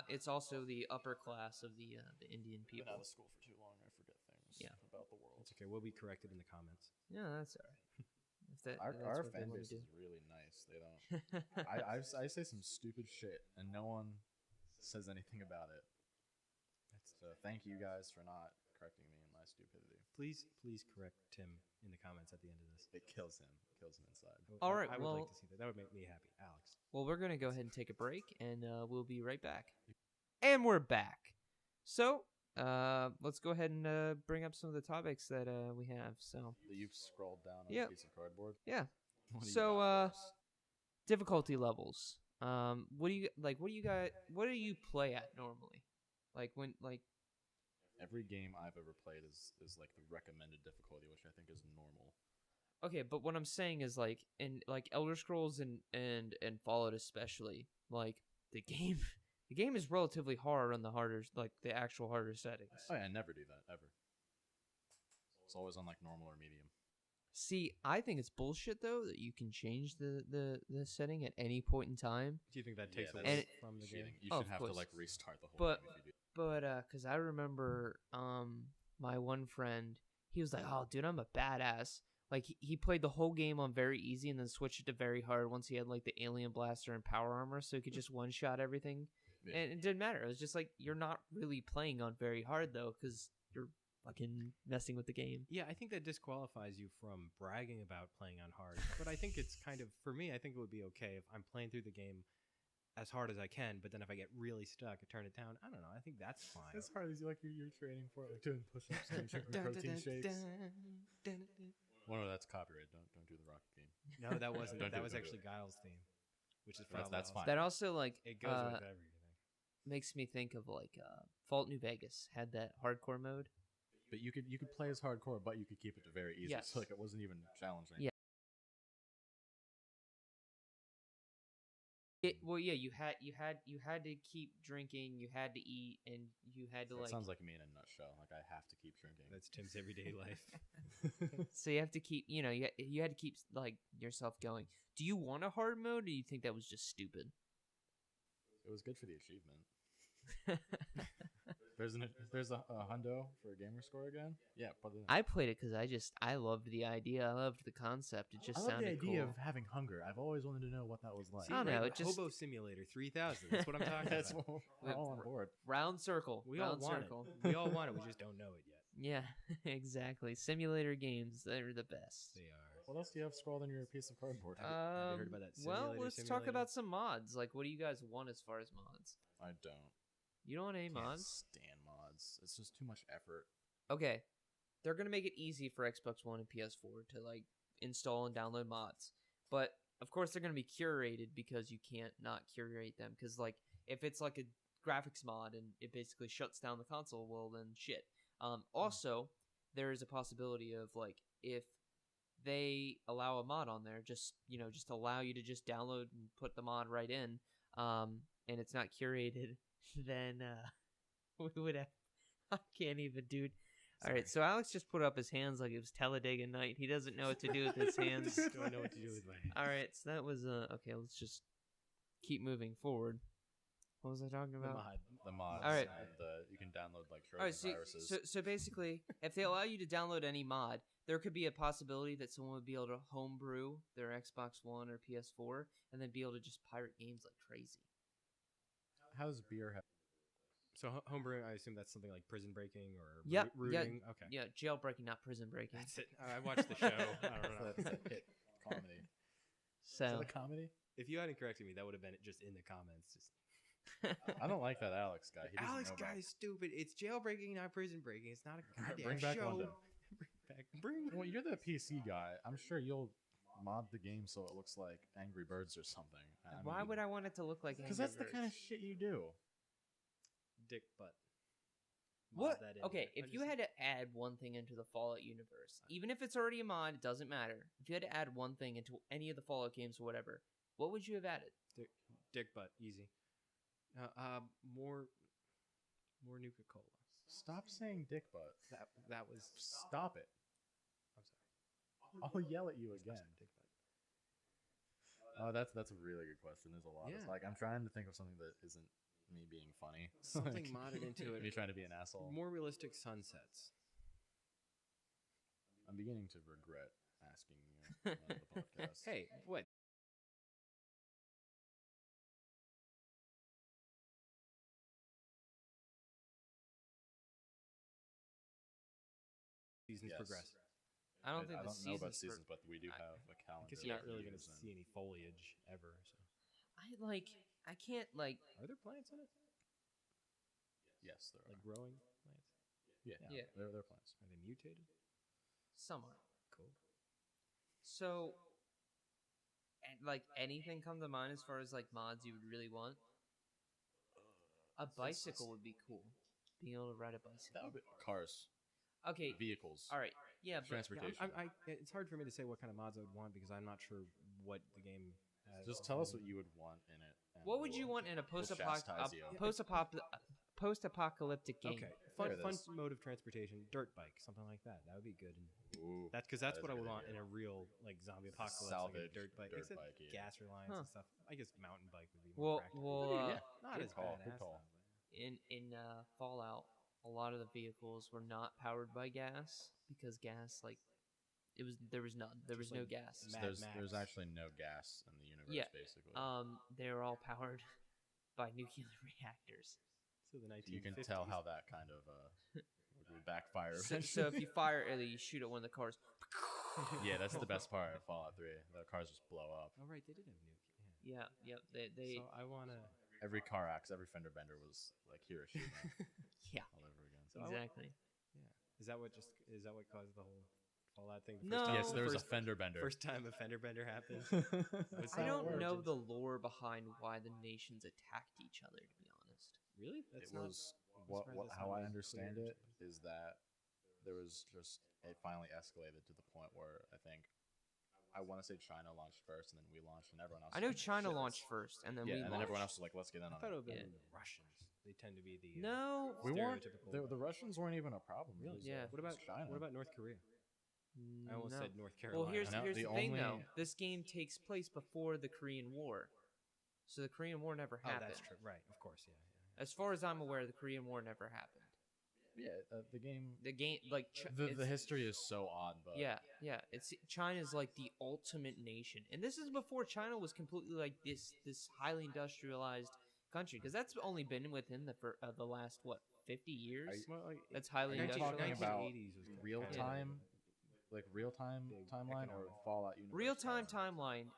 it's also the upper class of the Indian Been people. out of school for too long. I forget things Yeah. about the world. It's okay. We'll be corrected in the comments. Yeah, that's all right. If that, Our, that's our what they fan wanna base do. is really nice. They don't. I say some stupid shit, and no one says anything about it. So thank you guys for not correcting me in my stupidity. Please correct Tim in the comments at the end of this. It kills him. Kills him inside. All right, I would like well- to see that. That would make me happy, Alex. Well, we're gonna go ahead and take a break, and we'll be right back. And we're back. So, let's go ahead and bring up some of the topics that we have. So, You've scrolled down on Yep. a piece of cardboard. yeah. What do you So, got for us? difficulty levels. What do you like? What do you play at normally? Like when Every game I've ever played is like the recommended difficulty, which I think is normal. okay, but what I'm saying is like in like Elder Scrolls and Fallout especially, like the game is relatively hard on the harder like the actual harder settings. Oh yeah, I never do that ever. It's always on like normal or medium. See, I think it's bullshit though that you can change the setting at any point in time. Do you think that takes Yeah, away that's from the Cheating. game? You Oh, should of have course. to like restart the whole But- game if you do. But cuz I remember my one friend, he was like, "Oh, dude, I'm a badass." Like he played the whole game on very easy and then switched it to very hard once he had like the alien blaster and power armor so he could just one-shot everything. Yeah. And it didn't matter. It was just like you're not really playing on very hard though cuz you're fucking messing with the game. Yeah, I think that disqualifies you from bragging about playing on hard. But I think it's kind of, for me, I think it would be okay if I'm playing through the game as hard as I can, but then if I get really stuck, I turn it down. I don't know. I think that's fine. As hard as you're training for it, like doing push-ups and drinking protein shakes. Well, no, that's copyright. Don't do the rocket game. No, that wasn't. Don't do that it, was don't do actually Guile's theme, which is That's fine. That also like It goes with everything. makes me think of like Fault New Vegas had that hardcore mode. But you could play as hardcore, but you could keep it to very easy. Yes. So like it wasn't even challenging. Yeah. Well, yeah, you had to keep drinking, you had to eat, and you had to That like. sounds like me in a nutshell. Like I have to keep drinking. That's Tim's everyday life. So you have to keep, you had to keep like yourself going. Do you want a hard mode, or do you think that was just stupid? It was good for the achievement. There's a hundo for a gamer score again. Yeah, put it in. I played it because I loved the idea. I loved the concept. It just I love the sounded idea cool. of having hunger. I've always wanted to know what that was like. I don't know, it just- Hobo Simulator 3000. That's what I'm talking That's about. what we're all on board. Round circle. We all round want circle. it. We all want it. We just don't know it yet. Yeah, exactly. Simulator games, they're the best. They are. What else do you have scrawled on your piece of cardboard? Have you heard about that Well, simulator let's talk simulator? about some mods. Like, what do you guys want as far as mods? I don't. You don't want any Can't mods? stand mods. It's just too much effort. Okay, they're gonna make it easy for Xbox One and PS4 to like install and download mods, but of course they're gonna be curated because you can't not curate them. Because like if it's like a graphics mod and it basically shuts down the console, well then shit. Also, there is a possibility of like if they allow a mod on there, just allow you to just download and put the mod right in, and it's not curated, then we would have. I can't even, dude. All right, so Alex just put up his hands like it was Talladega night. He doesn't know what to do with his hands. Don't know what to do with my hands. All right, so that was okay. Let's just keep moving forward. What was I talking about? The mods. All right. You can download like All right, Trojan viruses. so basically, if they allow you to download any mod, there could be a possibility that someone would be able to homebrew their Xbox One or PS4 and then be able to just pirate games like crazy. How's beer? So homebrewing, I assume that's something like prison breaking or Yep, rooting. Okay. Yeah, jailbreaking, not prison breaking. That's it. I watched the show. I don't know. That's a hit comedy. Is So that a comedy? If you hadn't corrected me, that would have been just in the comments. Just I don't like that Alex guy. He doesn't Alex know about- guy is stupid. It's jailbreaking, not prison breaking. It's not a goddamn Bring back show. London. Bring. Well, you're the PC guy. I'm sure you'll mod the game so it looks like Angry Birds or something. why would I want it to look like? Because that's the kind of shit you do. Dick butt. What? Mod that in Okay, there. if you had to add one thing into the Fallout universe, even if it's already a mod, it doesn't matter. If you had to add one thing into any of the Fallout games or whatever, what would you have added? Dick butt, easy. More Nuka Cola. Stop saying dick butt. That was. Stop it. I'm sorry. I'll yell at you Stop again. saying dick butt. Oh, that's a really good question. There's a lot. Yeah. It's like I'm trying to think of something that isn't me being funny. Something Like, modded into it. Me trying to be an asshole. More realistic sunsets. I'm beginning to regret asking you on the podcast. Hey, what? Seasons Yes. progress. I don't think I the don't know about seasons. seasons, but we do I- have a calendar. Because you're not that we really going to use, and- see any foliage ever. So, I can't like. are there plants in it? Yes, there are. Like growing plants? Yeah, Yeah. They're plants. Are they mutated? Somewhat. Cool. So, like anything come to mind as far as like mods you would really want? A bicycle would be cool. Being able to ride a bicycle. That would be cars, Okay. vehicles, All right. Yeah, but transportation. It's hard for me to say what kind of mods I would want because I'm not sure what the game has. Just tell us what you would want in it. and what would you we'll- want in a chastise you. post-apocalyptic game? Okay, There fun it is. mode of transportation, dirt bike, something like that. That would be good. Ooh, That's because that that's is what a I good would want idea. in a real like zombie apocalypse, like a Salvage dirt bike. dirt Except bike, yeah. gas reliance Huh. and stuff. I guess mountain bike would be Well, more practical. well, yeah, not good as call, good badass. call. in Fallout, a lot of the vehicles were not powered by gas because gas there was no Just like gas. So Mad there's Max. actually no gas in the universe, Yeah, basically. They were all powered by nuclear reactors. So the 1950s. You can tell how that kind of would backfire. So if you fire you shoot at one of the cars. Yeah, that's the best part of Fallout 3. The cars just blow up. Oh right, they did have nuke. Yeah. Yeah, yep. They So I want to. Every car axe, every fender bender was like Hiroshima yeah, all over again. So I exactly. Yeah. Is that what caused the whole Fallout thing? No. Yes, there was a first, fender bender. first time a fender bender happened. That's I how it don't know worked. the lore behind why the nations attacked each other, to be honest. Really? It was how I understand it is that there was just it finally escalated to the point where I want to say China launched first and then we launched and everyone else. I know was like, China "Shit, launched first, and then Yeah, we and launched. then everyone else was like, let's get in I on thought it it. would have been Yeah. the Russians. They tend to be the No, We weren't. stereotypical. The Russians weren't even a problem. It Really? was, Yeah. What about China? What about North Korea? I almost no. said North Carolina. Well, here's No, the the thing though. only- This game takes place before the Korean War, so the Korean War never Oh, happened. that's true. Right. Of course. Yeah. As far as I'm aware, the Korean War never happened. Yeah, the game. The game, like, The history is so odd, but yeah. It's China's like the ultimate nation, and this is before China was completely like this highly industrialized country, because that's only been within the last 50 years. Well, like, That's highly Are you talking industrialized. about 1980s was kinda real big. time, like real time Big timeline or economic- Fallout universe? Real time timeline.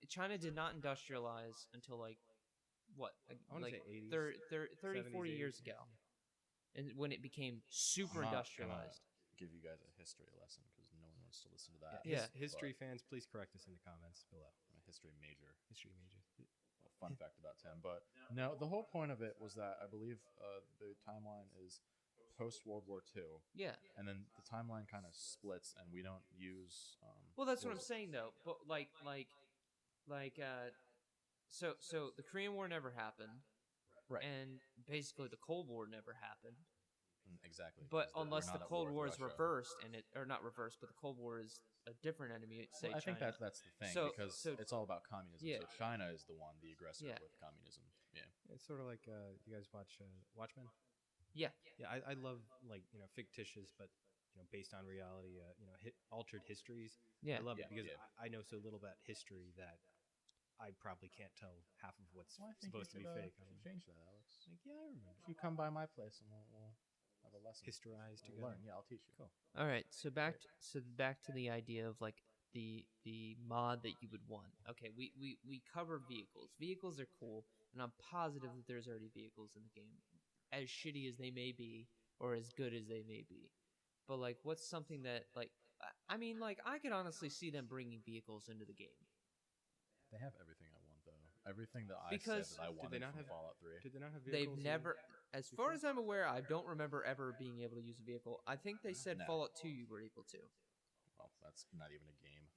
China did not industrialize until like what? I wanna Like say 80s, 30, 40 years 70s, ago, and when it became super I'm not industrialized. gonna give you guys a history lesson because no one wants to listen to that. Yeah. History fans, please correct us in the comments below. I'm a history major. History major. A fun fact about Tim, but no, the whole point of it was that I believe the timeline is post World War II, Yeah. and then the timeline kind of splits, and we don't use. Well, that's what I'm saying though. But so the Korean War never happened, Right. and basically the Cold War never happened. Exactly. But 'cause we're unless the not at Cold war War with is Russia. reversed, or not reversed, but the Cold War is a different enemy, say Well, I think China. that's the thing So- because so- it's all about communism. yeah. So China is the one, the aggressor Yeah. with communism. Yeah. It's sort of like you guys watch Watchmen. Yeah. Yeah, I love like fictitious but based on reality altered histories. Yeah. I love Yeah, it because yeah. I know so little about history that I probably can't tell half of what's Well, I think supposed to you be should, fake. you should change that, Alex. Like, yeah, I remember. If you come by my place and we'll have a lesson. Historized We'll together. learn. Yeah, I'll teach you. Cool. All right. So back to the idea of like the mod that you would want. Okay, we covered vehicles. Vehicles are cool, and I'm positive that there's already vehicles in the game, as shitty as they may be, or as good as they may be. But like, what's something that like, I mean, like, I could honestly see them bringing vehicles into the game. They have everything I want, though. Everything that I Because- said that I Did wanted they not from have Fallout 3. Did they not have They've vehicles? never, as far as I'm aware, I don't remember ever being able to use a vehicle. I think they said No. Fallout 2 you were able to. Well, that's not even a game.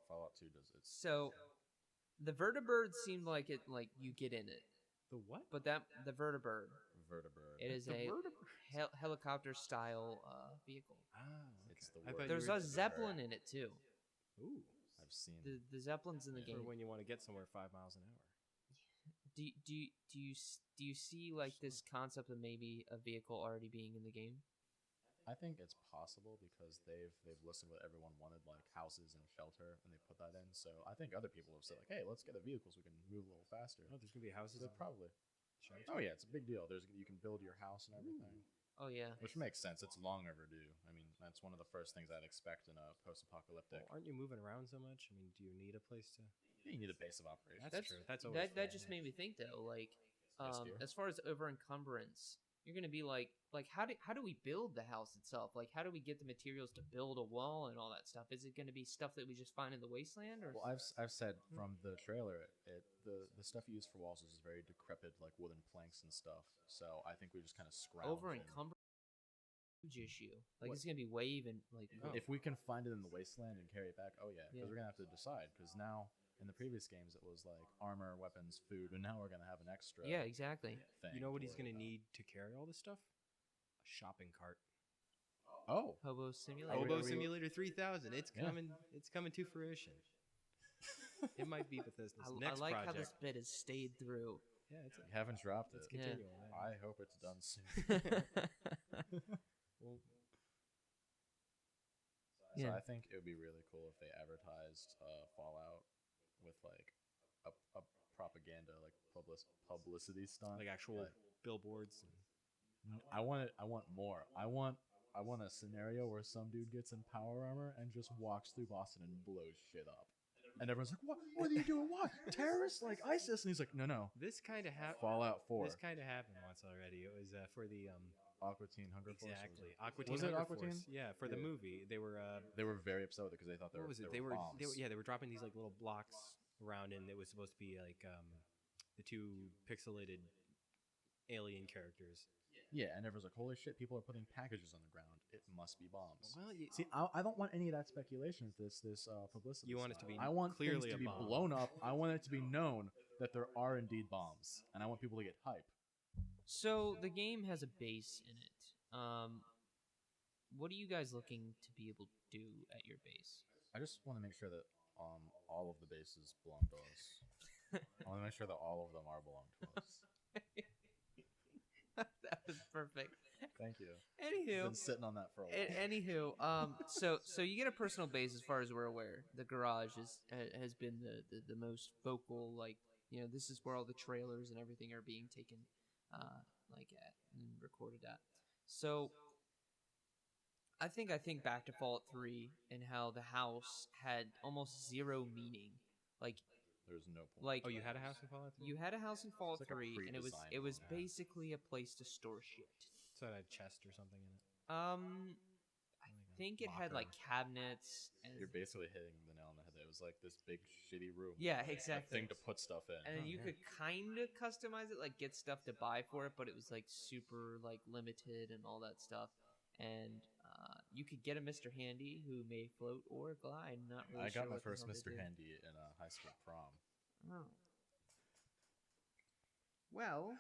Fallout 2 does it. So, the vertibird seemed like it, like you get in it, The what? but the vertibird, Vertibird. it is The a vertibird? helicopter style vehicle. Ah, It's okay. the I word. thought There's you a were, Zeppelin in it too. Ooh, I've seen. The Zeppelin's in the Yeah. game. for when you want to get somewhere 5 miles an hour. Do you see like this concept of maybe a vehicle already being in the game? I think it's possible because they've listened what everyone wanted, like houses and shelter, and they put that in. So I think other people have said like, "Hey, let's get a vehicle so we can move a little faster." Oh, there's gonna be houses. So on probably. shelter? Oh yeah, it's a big deal. You can build your house and everything, Oh yeah. which makes sense. It's long overdue. I mean, that's one of the first things I'd expect in a post-apocalyptic. Well, aren't you moving around so much? I mean, do you need a place to? You need a base of operations. That's true. That's always That fun, just yeah. made me think though, like Yes, dear. as far as over encumbrance, you're gonna be like how do we build the house itself? Like how do we get the materials to build a wall and all that stuff? Is it gonna be stuff that we just find in the wasteland, or Well, I've said from the trailer, the stuff you use for walls is very decrepit, like wooden planks and stuff. So I think we just kind of scrounge. over in. encumbrance? Huge issue. Like What? it's gonna be way even like If we can find it in the wasteland and carry it back, oh yeah, because Yeah. we're gonna have to decide. Because now in the previous games it was like armor, weapons, food, and now we're gonna have an extra. yeah, exactly. Thing You know what to he's worry gonna about. need to carry all this stuff? A shopping cart. Oh, Hobo simulator. Hobo we- Simulator 3000. It's Yeah. coming. It's coming to fruition. It might be Bethesda's I next like project. how this bit has stayed through. Yeah, it's you haven't dropped it's it. Yeah. continuing. yeah. I hope it's done soon. Well, So Yeah. I think it would be really cool if they advertised Fallout with like a propaganda, like publicity stunt, like actual Like, billboards. I want it. I want more. I want a scenario where some dude gets in power armor and just walks through Boston and blows shit up, and everyone's like, "What? What are you doing? What? Terrorists like ISIS?" And he's like, "No. This kind of happened. Fallout 4, This kind of happened once already. It was for the Aqua Teen Hunger Force." exactly Aqua Teen Was it Hunger Aqua Force. Teen? Yeah, for the Yeah. movie they were. They were very upset with it because they thought What was it? They were bombs. They were dropping these like little blocks around, and it was supposed to be like the two pixelated alien characters. Yeah, and everyone's like, "Holy shit! People are putting packages on the ground. It must be bombs." Well, See, I don't want any of that speculation. This publicity. You want it to stuff. be I want clearly things a to be bomb. blown up. I want it to be known that there are indeed bombs, and I want people to get hype. So the game has a base in it. What are you guys looking to be able to do at your base? I just want to make sure that all of the bases belong to us. I want to make sure that all of them are belong to us. That was perfect. Thank you. Anywho, Been sitting on that for a while. Anywho, so you get a personal base as far as we're aware. The garage has been the most vocal, like, you know, this is where all the trailers and everything are being taken, like at and recorded at. So I think back to Fallout 3 and how the house had almost zero meaning. Like There's no point. like Oh, you had a house in Fallout 3? you had a house in Fallout It's like a 3 and it was pre-designed one. basically a place to store shit. So it had a chest or something in it. I think it had like cabinets and You're basically hitting the nail on the head. It was like this big shitty room. yeah, with, like, exactly. A thing to put stuff in. And then Oh, you yeah. could kind of customize it, like get stuff to buy for it, but it was like super like limited and all that stuff. And you could get a Mr. Handy who may float or glide. Not really I sure got my what the first hell they Mr. do. Handy in high school prom. Oh. Well,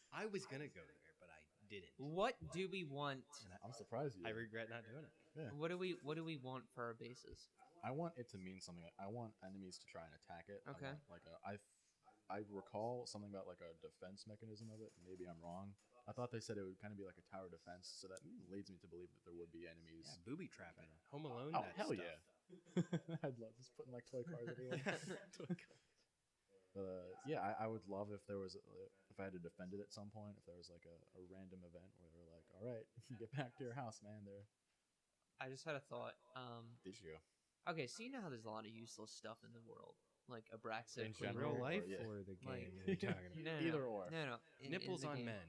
I was gonna go there, but I didn't. What do we want? And I'm surprised you. I regret not doing it. Yeah. What do we want for our bases? I want it to mean something. I want enemies to try and attack it. Okay. I want, like I recall something about like a defense mechanism of it. Maybe I'm wrong. I thought they said it would kind of be like a tower defense, so that leads me to believe that there would be enemies. Yeah, booby trapping. Home Alone. Oh that hell stuff. yeah! I'd love just putting like toy cars everywhere. But yeah, I would love if there was if I had to defend it at some point. If there was like a random event where they were like, "All right, get back to your house, man." There. I just had a thought. Did you? Okay, so you know how there's a lot of useless stuff in the world, like Abraxas. In In general, real life yeah. or the game Like- you're talking about? No, Either or. No. In Nipples the on game. men.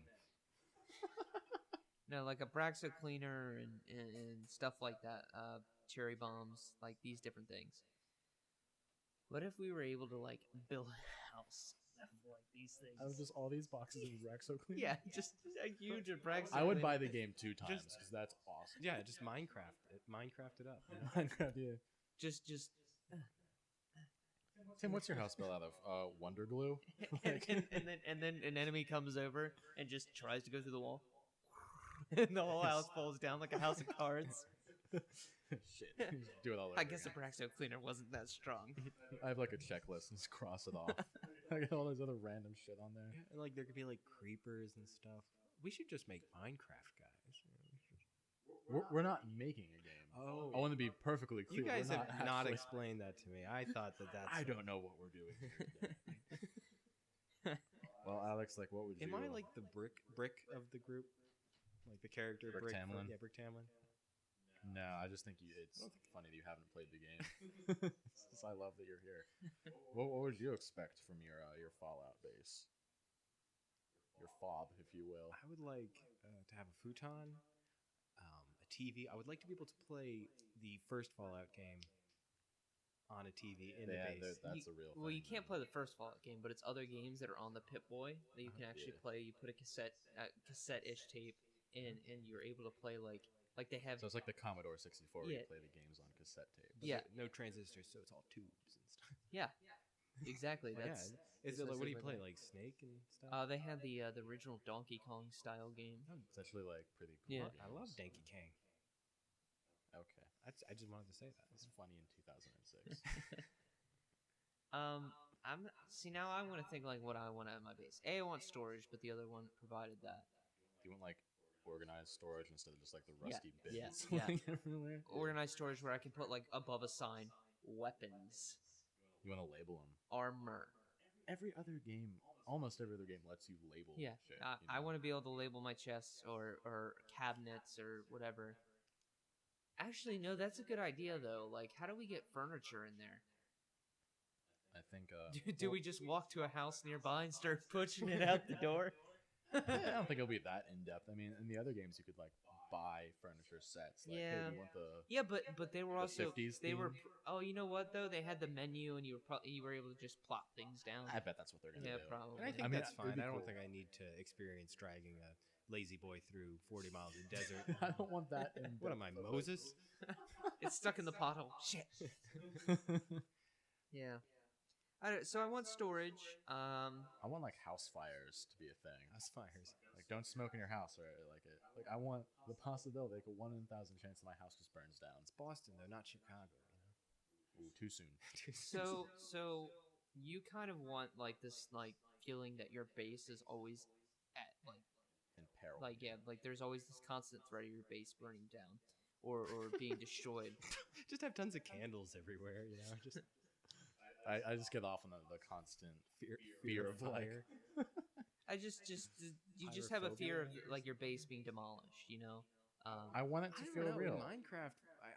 No, like Abraxo cleaner and stuff like that. Cherry bombs, like these different things. What if we were able to like build a house of like these things? Out of just all these boxes of Rexo Clean. Yeah, just a huge Abraxo. I would cleaner. buy the game 2 times because that's awesome. Yeah, just Minecraft it up. You know? Minecraft, yeah. Just Tim, what's your house built out of? Wonder glue. and then an enemy comes over and just tries to go through the wall, and the whole house falls down like a house of cards. Shit. Do it all over. I guess again. Abraxo cleaner wasn't that strong. I have like a checklist and just cross it off. I got all those other random shit on there. Yeah, and like there could be like creepers and stuff. We should just make Minecraft, guys. We're not making a game. Oh, I want to be perfectly clear. you guys we're have not actually- explained that to me. I thought that's. I don't know what we're doing here today. Well, Alex, like, what would you? Am I like the brick of the group? Like the character Brick Tamlin? Yeah, Brick Tamlin. No, I just think it's funny that you haven't played the game. I love that you're here. What would you expect from your Fallout base? Your fob, if you will. I would like to have a futon, a TV. I would like to be able to play the first Fallout game on a TV in the base. That's a real thing. Well, you can't play the first Fallout game, but it's other games that are on the Pip-Boy that you can actually Yeah. play. You put a cassette-ish tape in, and you're able to play like they have. So it's like the Commodore 64 where Yeah. you play the games on cassette tape. But Yeah. no transistors, so it's all tubes and stuff. Yeah, exactly. Oh, That's Is it like, what do you essentially play? what Like Snake and stuff? they had the original Donkey Kong style game. It's actually like pretty cool. Yeah. I love games. Donkey Kong. Okay. I just wanted to say that. It's funny in 2006. Now I want to think like what I want out of my base. I want storage, but the other one provided that. Do you want like organized storage instead of just like the Yeah, rusty yeah, bins yeah. laying everywhere? Organized storage where I can put like above a sign, weapons, You want to label them. armor. Almost every other game lets you label Yeah, shit. I want to be able to label my chests or cabinets or whatever. Actually, no, that's a good idea though. Like, how do we get furniture in there? I think. Do we just walk to a house nearby and start pushing it out the door? I don't think it'll be that in depth. I mean, in the other games, you could like buy furniture sets. Like, Yeah. Hey, you want the? Yeah, but they were The also 50s they were. theme? Oh, you know what though? They had the menu, and you were able to just plop things down. I bet that's what they're gonna Yeah, do. probably. And I think I mean, that's it would fine. be I don't cool. think I need to experience dragging a lazy boy through 40 miles of desert. I don't want that. In What am I, Moses? It's stuck in the pothole. Shit. Yeah. So I want storage. I want like house fires to be a thing. House fires. Like, don't smoke in your house, or like it. Like, I want the possibility, like a 1 in 1,000 chance that my house just burns down. It's Boston, though, not Chicago. Ooh, too soon. So you kind of want like this like feeling that your base is always at In peril. like there's always this constant threat of your base burning down or being destroyed. Just have tons of candles everywhere, you know. Just I just get off on the constant fear of fire. I just you just have a fear of like your base being demolished, you know. I want it to I don't feel know, real. In Minecraft,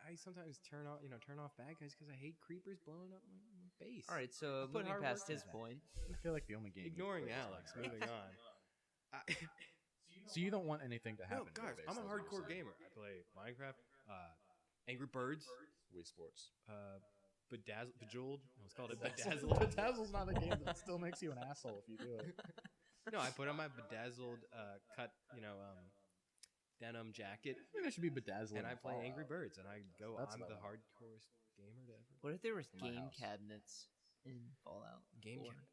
I sometimes turn off bad guys because I hate creepers blowing up my base. All right, so put moving hard past work his into that. point. I feel like the only game. Ignoring you've played is Alex, Minecraft. moving on. So you don't want anything to No, happen? to your guys, base, I'm a that's what you're hardcore saying. gamer. I play Minecraft, Angry Birds, Wii Sports. Bejeweled. I was called it Bedazzled. Bedazzled. Bedazzled's not a game, but it still makes you an asshole if you do it. No, I put on my bedazzled cut, denim jacket, I think I should be bedazzled. and I in play Fallout. Angry Birds, and I go, That's I'm what the I want. hardcore gamer to ever. What if there was In my game house. cabinets in Fallout? Game 4? cabinet.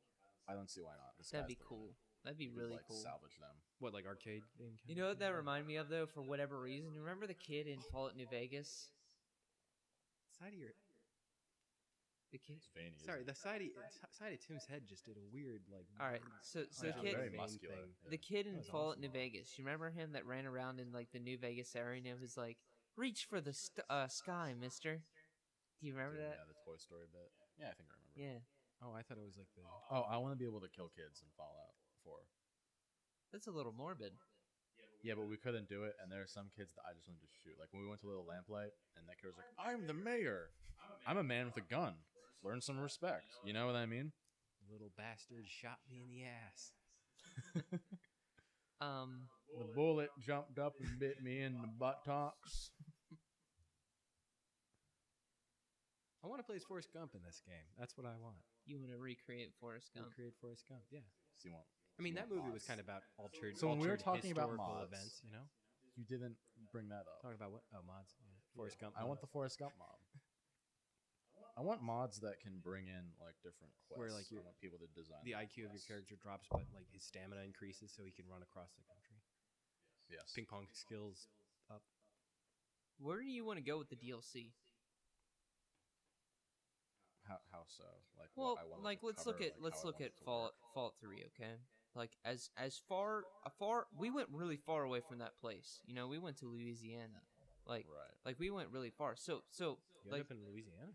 I don't see why not. The That'd sky's be the cool. limit. That'd be You could, really like, cool. salvage them. What, like arcade game? You know what that reminded me of though? For whatever reason, you remember the kid in Fallout New Vegas? Side of your The kid. It's veiny. sorry, isn't the it? side of Tim's head just did a weird like. All right, so Oh, the yeah, kid, very vein muscular. thing. Yeah. the kid in That was Fallout awesome. New Vegas. You remember him that ran around in like the New Vegas area and it was like, "Reach for the sky, Mister." Do you remember Dude, that? Yeah, the Toy Story bit. Yeah, I think I remember. Yeah, Oh, I thought it was like the. Oh, I want to be able to kill kids in Fallout 4. that's a little morbid. Yeah, but we couldn't do it, and there are some kids that I just wanted to shoot. Like when we went to Little Lamplight, and that kid was like, "I'm the mayor. I'm a man with a gun. Learn some respect." You know what I mean? Little bastard shot me in the ass. The bullet jumped up and bit me in the buttocks. I want to play as Forrest Gump in this game. That's what I want. You want to recreate Forrest Gump? Recreate Forrest Gump. Yeah. So you want? I mean, you that want movie was mods. kind of about altered. So when we were altered talking about historical mods, events, you know, You didn't bring that up. talking about what? Oh, mods. Yeah. Forrest Gump. I want the Forrest Gump mob. I want mods that can bring in like different quests. Where, like, I want people to design the them IQ of your quests. character drops, but like his stamina increases, so he can run across the country. Yes. Ping pong skills up. Where do you want to go with the DLC? How so? Like, Well, what I want like let's look at Fallout 3, okay? Like as far we went really far away from that place. You know, we went to Louisiana. Like Right. we went really far. So You like end up in Louisiana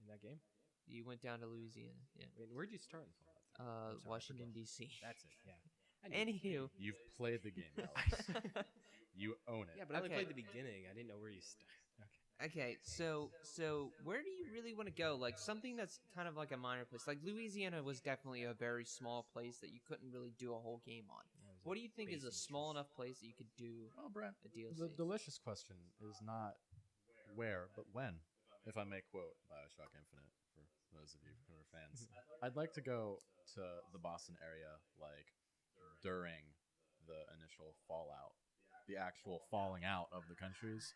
in that game. you went down to Louisiana. Yeah. I mean, where'd you start in Fallout 3? I'm sorry, I Washington forget. D.C. That's it. Yeah. I knew. Anywho, You've played the game, Alex. You own it. Yeah, but I only Okay. played the beginning. I didn't know where you started. Okay. okay, so where do you really want to go? Like something that's kind of like a minor place. Like Louisiana was definitely a very small place that you couldn't really do a whole game on. Yeah, it was What like do you think is a base small nature. enough place that you could do Well, Brent, a DLC? the delicious question is not where, but when. If I may quote Bioshock Infinite for those of you who are fans, I'd like to go to the Boston area like during the initial fallout, the actual falling out of the countries.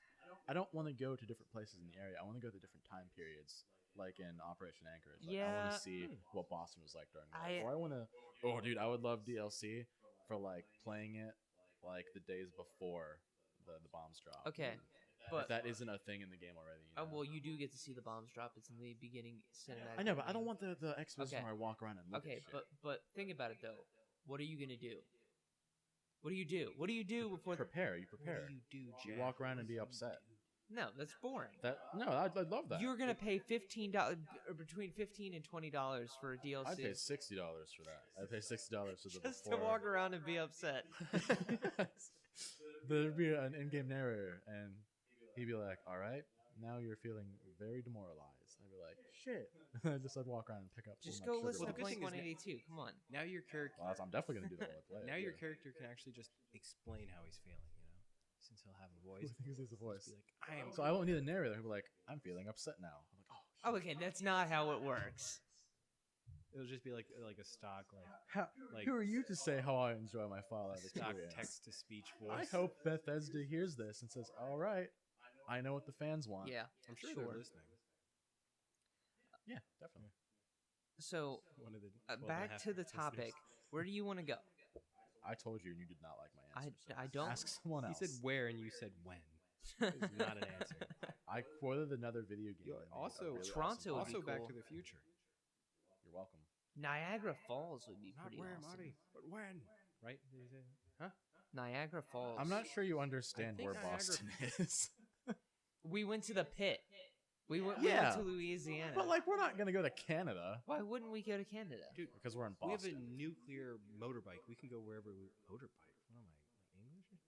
I don't want to go to different places in the area. I want to go to different time periods, like in Operation Anchorage. Like, I want Yeah. to see what Boston was like during that. I- Or I want to. Oh, dude, I would love DLC for like playing it like the days before the bombs drop. Okay, If but that isn't a thing in the game already. You know? well, you do get to see the bombs drop. It's in the beginning cinematic. I know, but I don't want the exposition Okay. where I walk around and look Okay, at shit. but think about it though. What are you gonna do? What do you do? What do you do before? Prepare. You What prepare. do you do, You Jack? walk around and What be do you upset. do? No, that's boring. I'd love that. You're gonna pay $15 or between $15 and $20 for a DLC I'd pay $60 for that. I'd pay $60 for the just before. to walk around and be upset. There'd be an in-game narrator, and he'd be like, "All right, now you're feeling very demoralized." I'd be like, "Shit!" I'd walk around and pick up. Just some, go like, listen sugar to Well, the good bombs. thing Blink is that- 182. Come on. Now your character. Well, I'm definitely gonna do that when I play. Now your yeah. character can actually just explain how he's feeling. You know, since he'll have a Who voice. thinks he's a Just voice? be like, I am. So I won't need a narrator. He'll be like, "I'm feeling upset now." I'm like, "Oh, shit." Oh, okay, that's not how it works. It'll just be like a stock like Who are you to say how I enjoy my Fallout stock experience? text to speech I voice. hope Bethesda hears this and says, "All right, I know what the fans want." Yeah, I'm sure sure. they're listening. Yeah, definitely. So One of the 12 back and a half to the listeners. topic. Where do you want to go? I told you, and you did not like my answer. so I don't- Ask someone He else. said where and you said when. It's not an answer. I quoted another video game. Yo, that made a also, really Toronto would awesome be Also, Back cool. to the Future. point. You're welcome. Niagara Falls would be Not pretty where, awesome. Marty, but when. Right? Did he say that? Huh? Niagara Falls. I'm not sure you understand think where Niagara- Boston is. We went to the pit. We went Yeah. to Louisiana. But like, we're not gonna go to Canada Why wouldn't we go to Canada? Dude, because we're in we have a Boston. nuclear motorbike. We can go wherever we. Motorbike? What am I? Like English?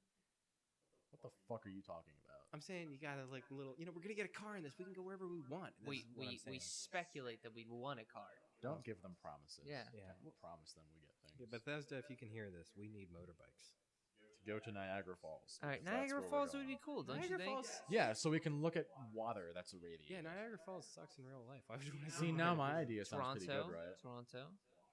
What the fuck are you talking about? I'm saying you gotta like little. You know, we're gonna get a car in this. We can go wherever we want. This is what I'm We saying. speculate that we want a car. Don't give them promises. Yeah. Yeah. Don't promise them we get things. Yeah, Bethesda, if you can hear this, we need motorbikes. To go to Niagara Falls. All right, because that's Niagara where we're Falls would going. be cool, don't Niagara you think? Falls. Yeah, so we can look at water that's irradiated. Yeah, Niagara Falls sucks in real life. Why would you want to See, now my idea sounds Toronto. pretty good, right? Toronto.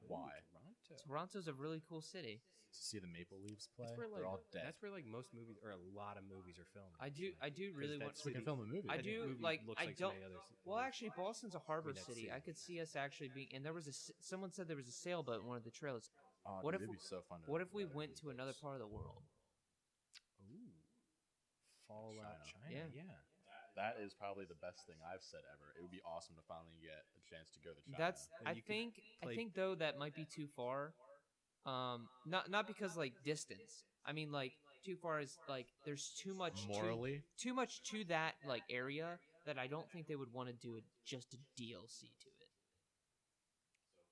Why? Toronto. Toronto's a really cool city. To see the Maple Leafs play? That's where like They're all dead. that's where like most movies or a lot of movies are filmed. I do really want So we can film a movie. I That do, movie like, looks I like don't- so many other Well, actually, Boston's a harbor that city. city. I could see us actually being, and there was someone said there was a sailboat in one of the trailers. Oh, What dude, if- it'd be so fun. What if we ride went to another those. part of the world? Ooh. Fallout China. China. Yeah. Yeah. That is probably the best thing I've said ever. It would be awesome to finally get a chance to go to China. That's And I you could think play- I think though that might be too far. Not because like distance. I mean like too far as like there's too much morally. too much to that like area that I don't think they would want to do it just a DLC to it.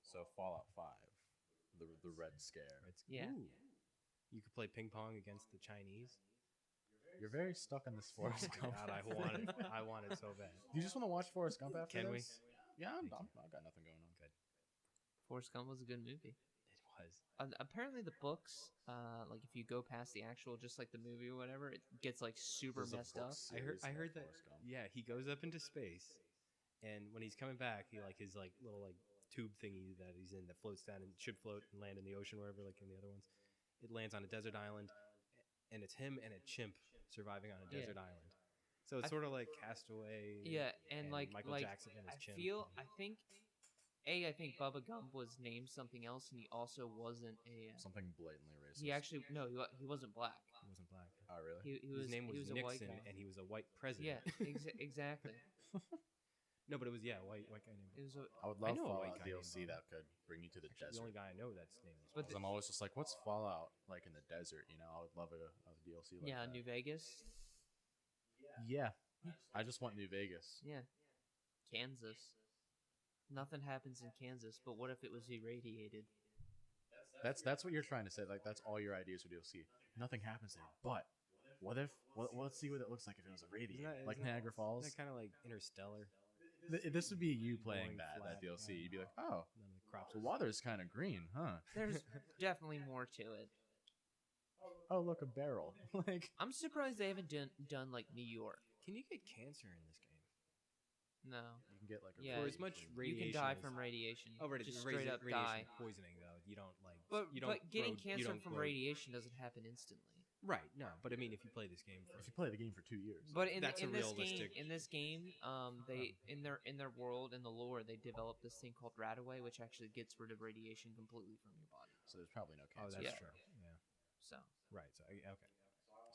So Fallout 5, the Red Scare. Yeah. Ooh. You could play ping pong against the Chinese. You're very stuck in this Forrest Gump. God, I want it. I want it so bad. Do you just want to watch Forrest Gump after Can we? this? Yeah, Thank you. I got nothing going on. Good. Forrest Gump was a good movie. It was. Apparently the books, like if you go past the actual, just like the movie or whatever, it gets like super There's a messed book up. series I of heard that. Forrest Gump. Yeah, he goes up into space, and when he's coming back, he like his like little like tube thingy that he's in that floats down and should float and land in the ocean wherever, like in the other ones. It lands on a desert island, and it's him and a chimp surviving on a Yeah. desert island. So it's I- sort of like Castaway. Yeah, and like Michael like Jackson and his chimp. I think Bubba Gump was named something else, and he also wasn't a. Something blatantly racist. He actually no, he wasn't black. He wasn't black. Oh, really? He was His name was, he was a white Nixon, guy. and he was a white president. Yeah, exactly. No, but it was white guy named. It was a, I would I love know a white Fallout guy named DLC Bob. that could bring you to the Actually, the desert. only guy I know that's name is. But Bob. I'm always just like, what's Fallout like in the desert? You know, I would love a DLC like yeah, that. New Vegas. Yeah, I just want New Vegas. Yeah, Kansas. Nothing happens in Kansas, but what if it was irradiated? That's what you're trying to say. Like that's all your ideas for DLC. Nothing happens there, but what if? Let's see what it looks like if it was irradiated, like Niagara Falls. Isn't that kind of like Interstellar? This would be you playing Going that flat, DLC. yeah. You'd be like, oh, None of the crops. the water's kind of green, huh? There's definitely more to it. Oh, look, a barrel. Like, I'm surprised they haven't done like New York. Can you get cancer in this game? No, you can get like a Yeah, For as much you radiation. can die as- from radiation. Oh, just straight up die. poisoning though. You don't like. But you don't getting grow- you cancer don't from grow- radiation doesn't happen instantly. Right. No, but I mean, if you play this game for if you play the game for 2 years. But in That's a this game, realistic- they in their world in the lore they developed this thing called Radaway, which actually gets rid of radiation completely from your body. So there's probably no Oh, cancer. that's Yeah. true. Yeah. So Right. So okay.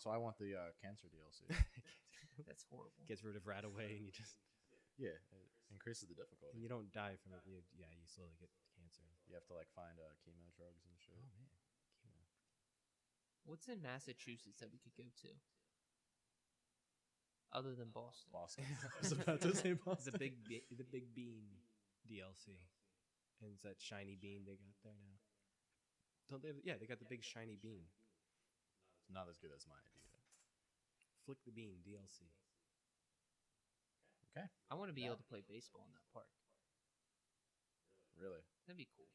So I want the cancer DLC. that's horrible. Gets rid of Radaway, and you just Yeah, it increases the difficulty. and you don't die from it. You slowly get cancer. You have to like find chemo drugs and shit. Oh man. What's in Massachusetts that we could go to? Other than Boston. Boston. I was about to say Boston. the big bean DLC, and it's that shiny bean they got there now. Don't they? Yeah, they got the big shiny bean. It's not as good as my idea. Flick the bean DLC. Okay, I want to be able to play baseball in that park. really. That'd be cool.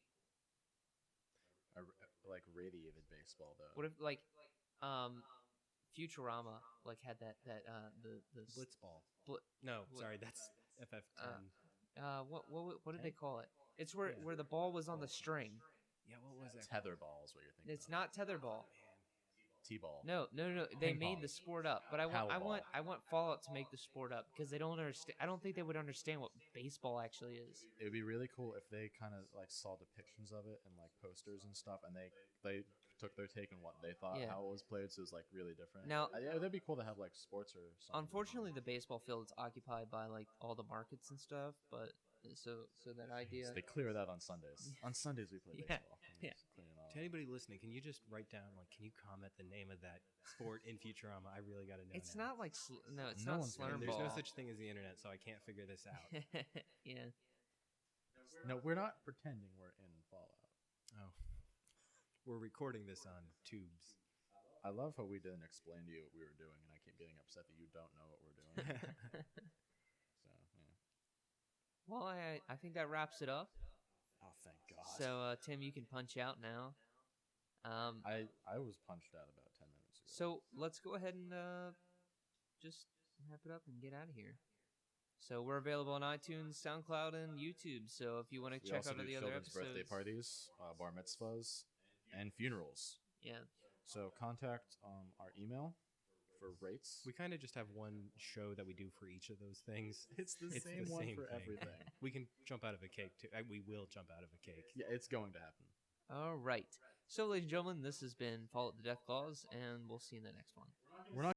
Like radiated baseball though. What if like Futurama like had that the Blitzball. Bl- No, Bl- sorry, that's FF10. what did they call it? It's where the ball was on the string. Yeah, what was that? Tether ball is what you're thinking. It's not tetherball. T-ball. No. They Ping made pong. the sport up, but I Powerball. want Fallout to make the sport up because they don't understand. I don't think they would understand what baseball actually is. It would be really cool if they kind of like saw depictions of it and like posters and stuff, and they took their take on what they thought Yeah. how it was played, so it was like really different. Now- yeah, that'd be cool to have like sports or something. Unfortunately, the baseball field is occupied by like all the markets and stuff. But so that idea. So they clear that on Sundays. On Sundays we play Yeah, baseball. yeah. Just clean it all To up. anybody listening, can you just write down can you comment the name of that sport in Futurama? I really got to know. It's now. not like no, it's No not one's gonna- And slurm there's ball. no such thing as the internet, so I can't figure this out. Yeah. No, we're not pretending we're in Fallout. Oh, we're recording this on tubes. I love how we didn't explain to you what we were doing, and I keep getting upset that you don't know what we're doing. So yeah. Well, I think that wraps it up. Oh, thank God. So Tim, you can punch out now. I was punched out about 10 minutes ago. So let's go ahead and just wrap it up and get out of here. So we're available on iTunes, SoundCloud, and YouTube. So if you want to We check also out do the other children's episodes, birthday parties, bar mitzvahs, and funerals. yeah, So contact our email for rates. We kind of just have one show that we do for each of those things. It's the It's same the one same for thing. everything. We can jump out of a cake too. We will jump out of a cake. Yeah, it's going to happen. All right. So, ladies and gentlemen, this has been Fall at the Death Clause, and we'll see you in the next one. We're not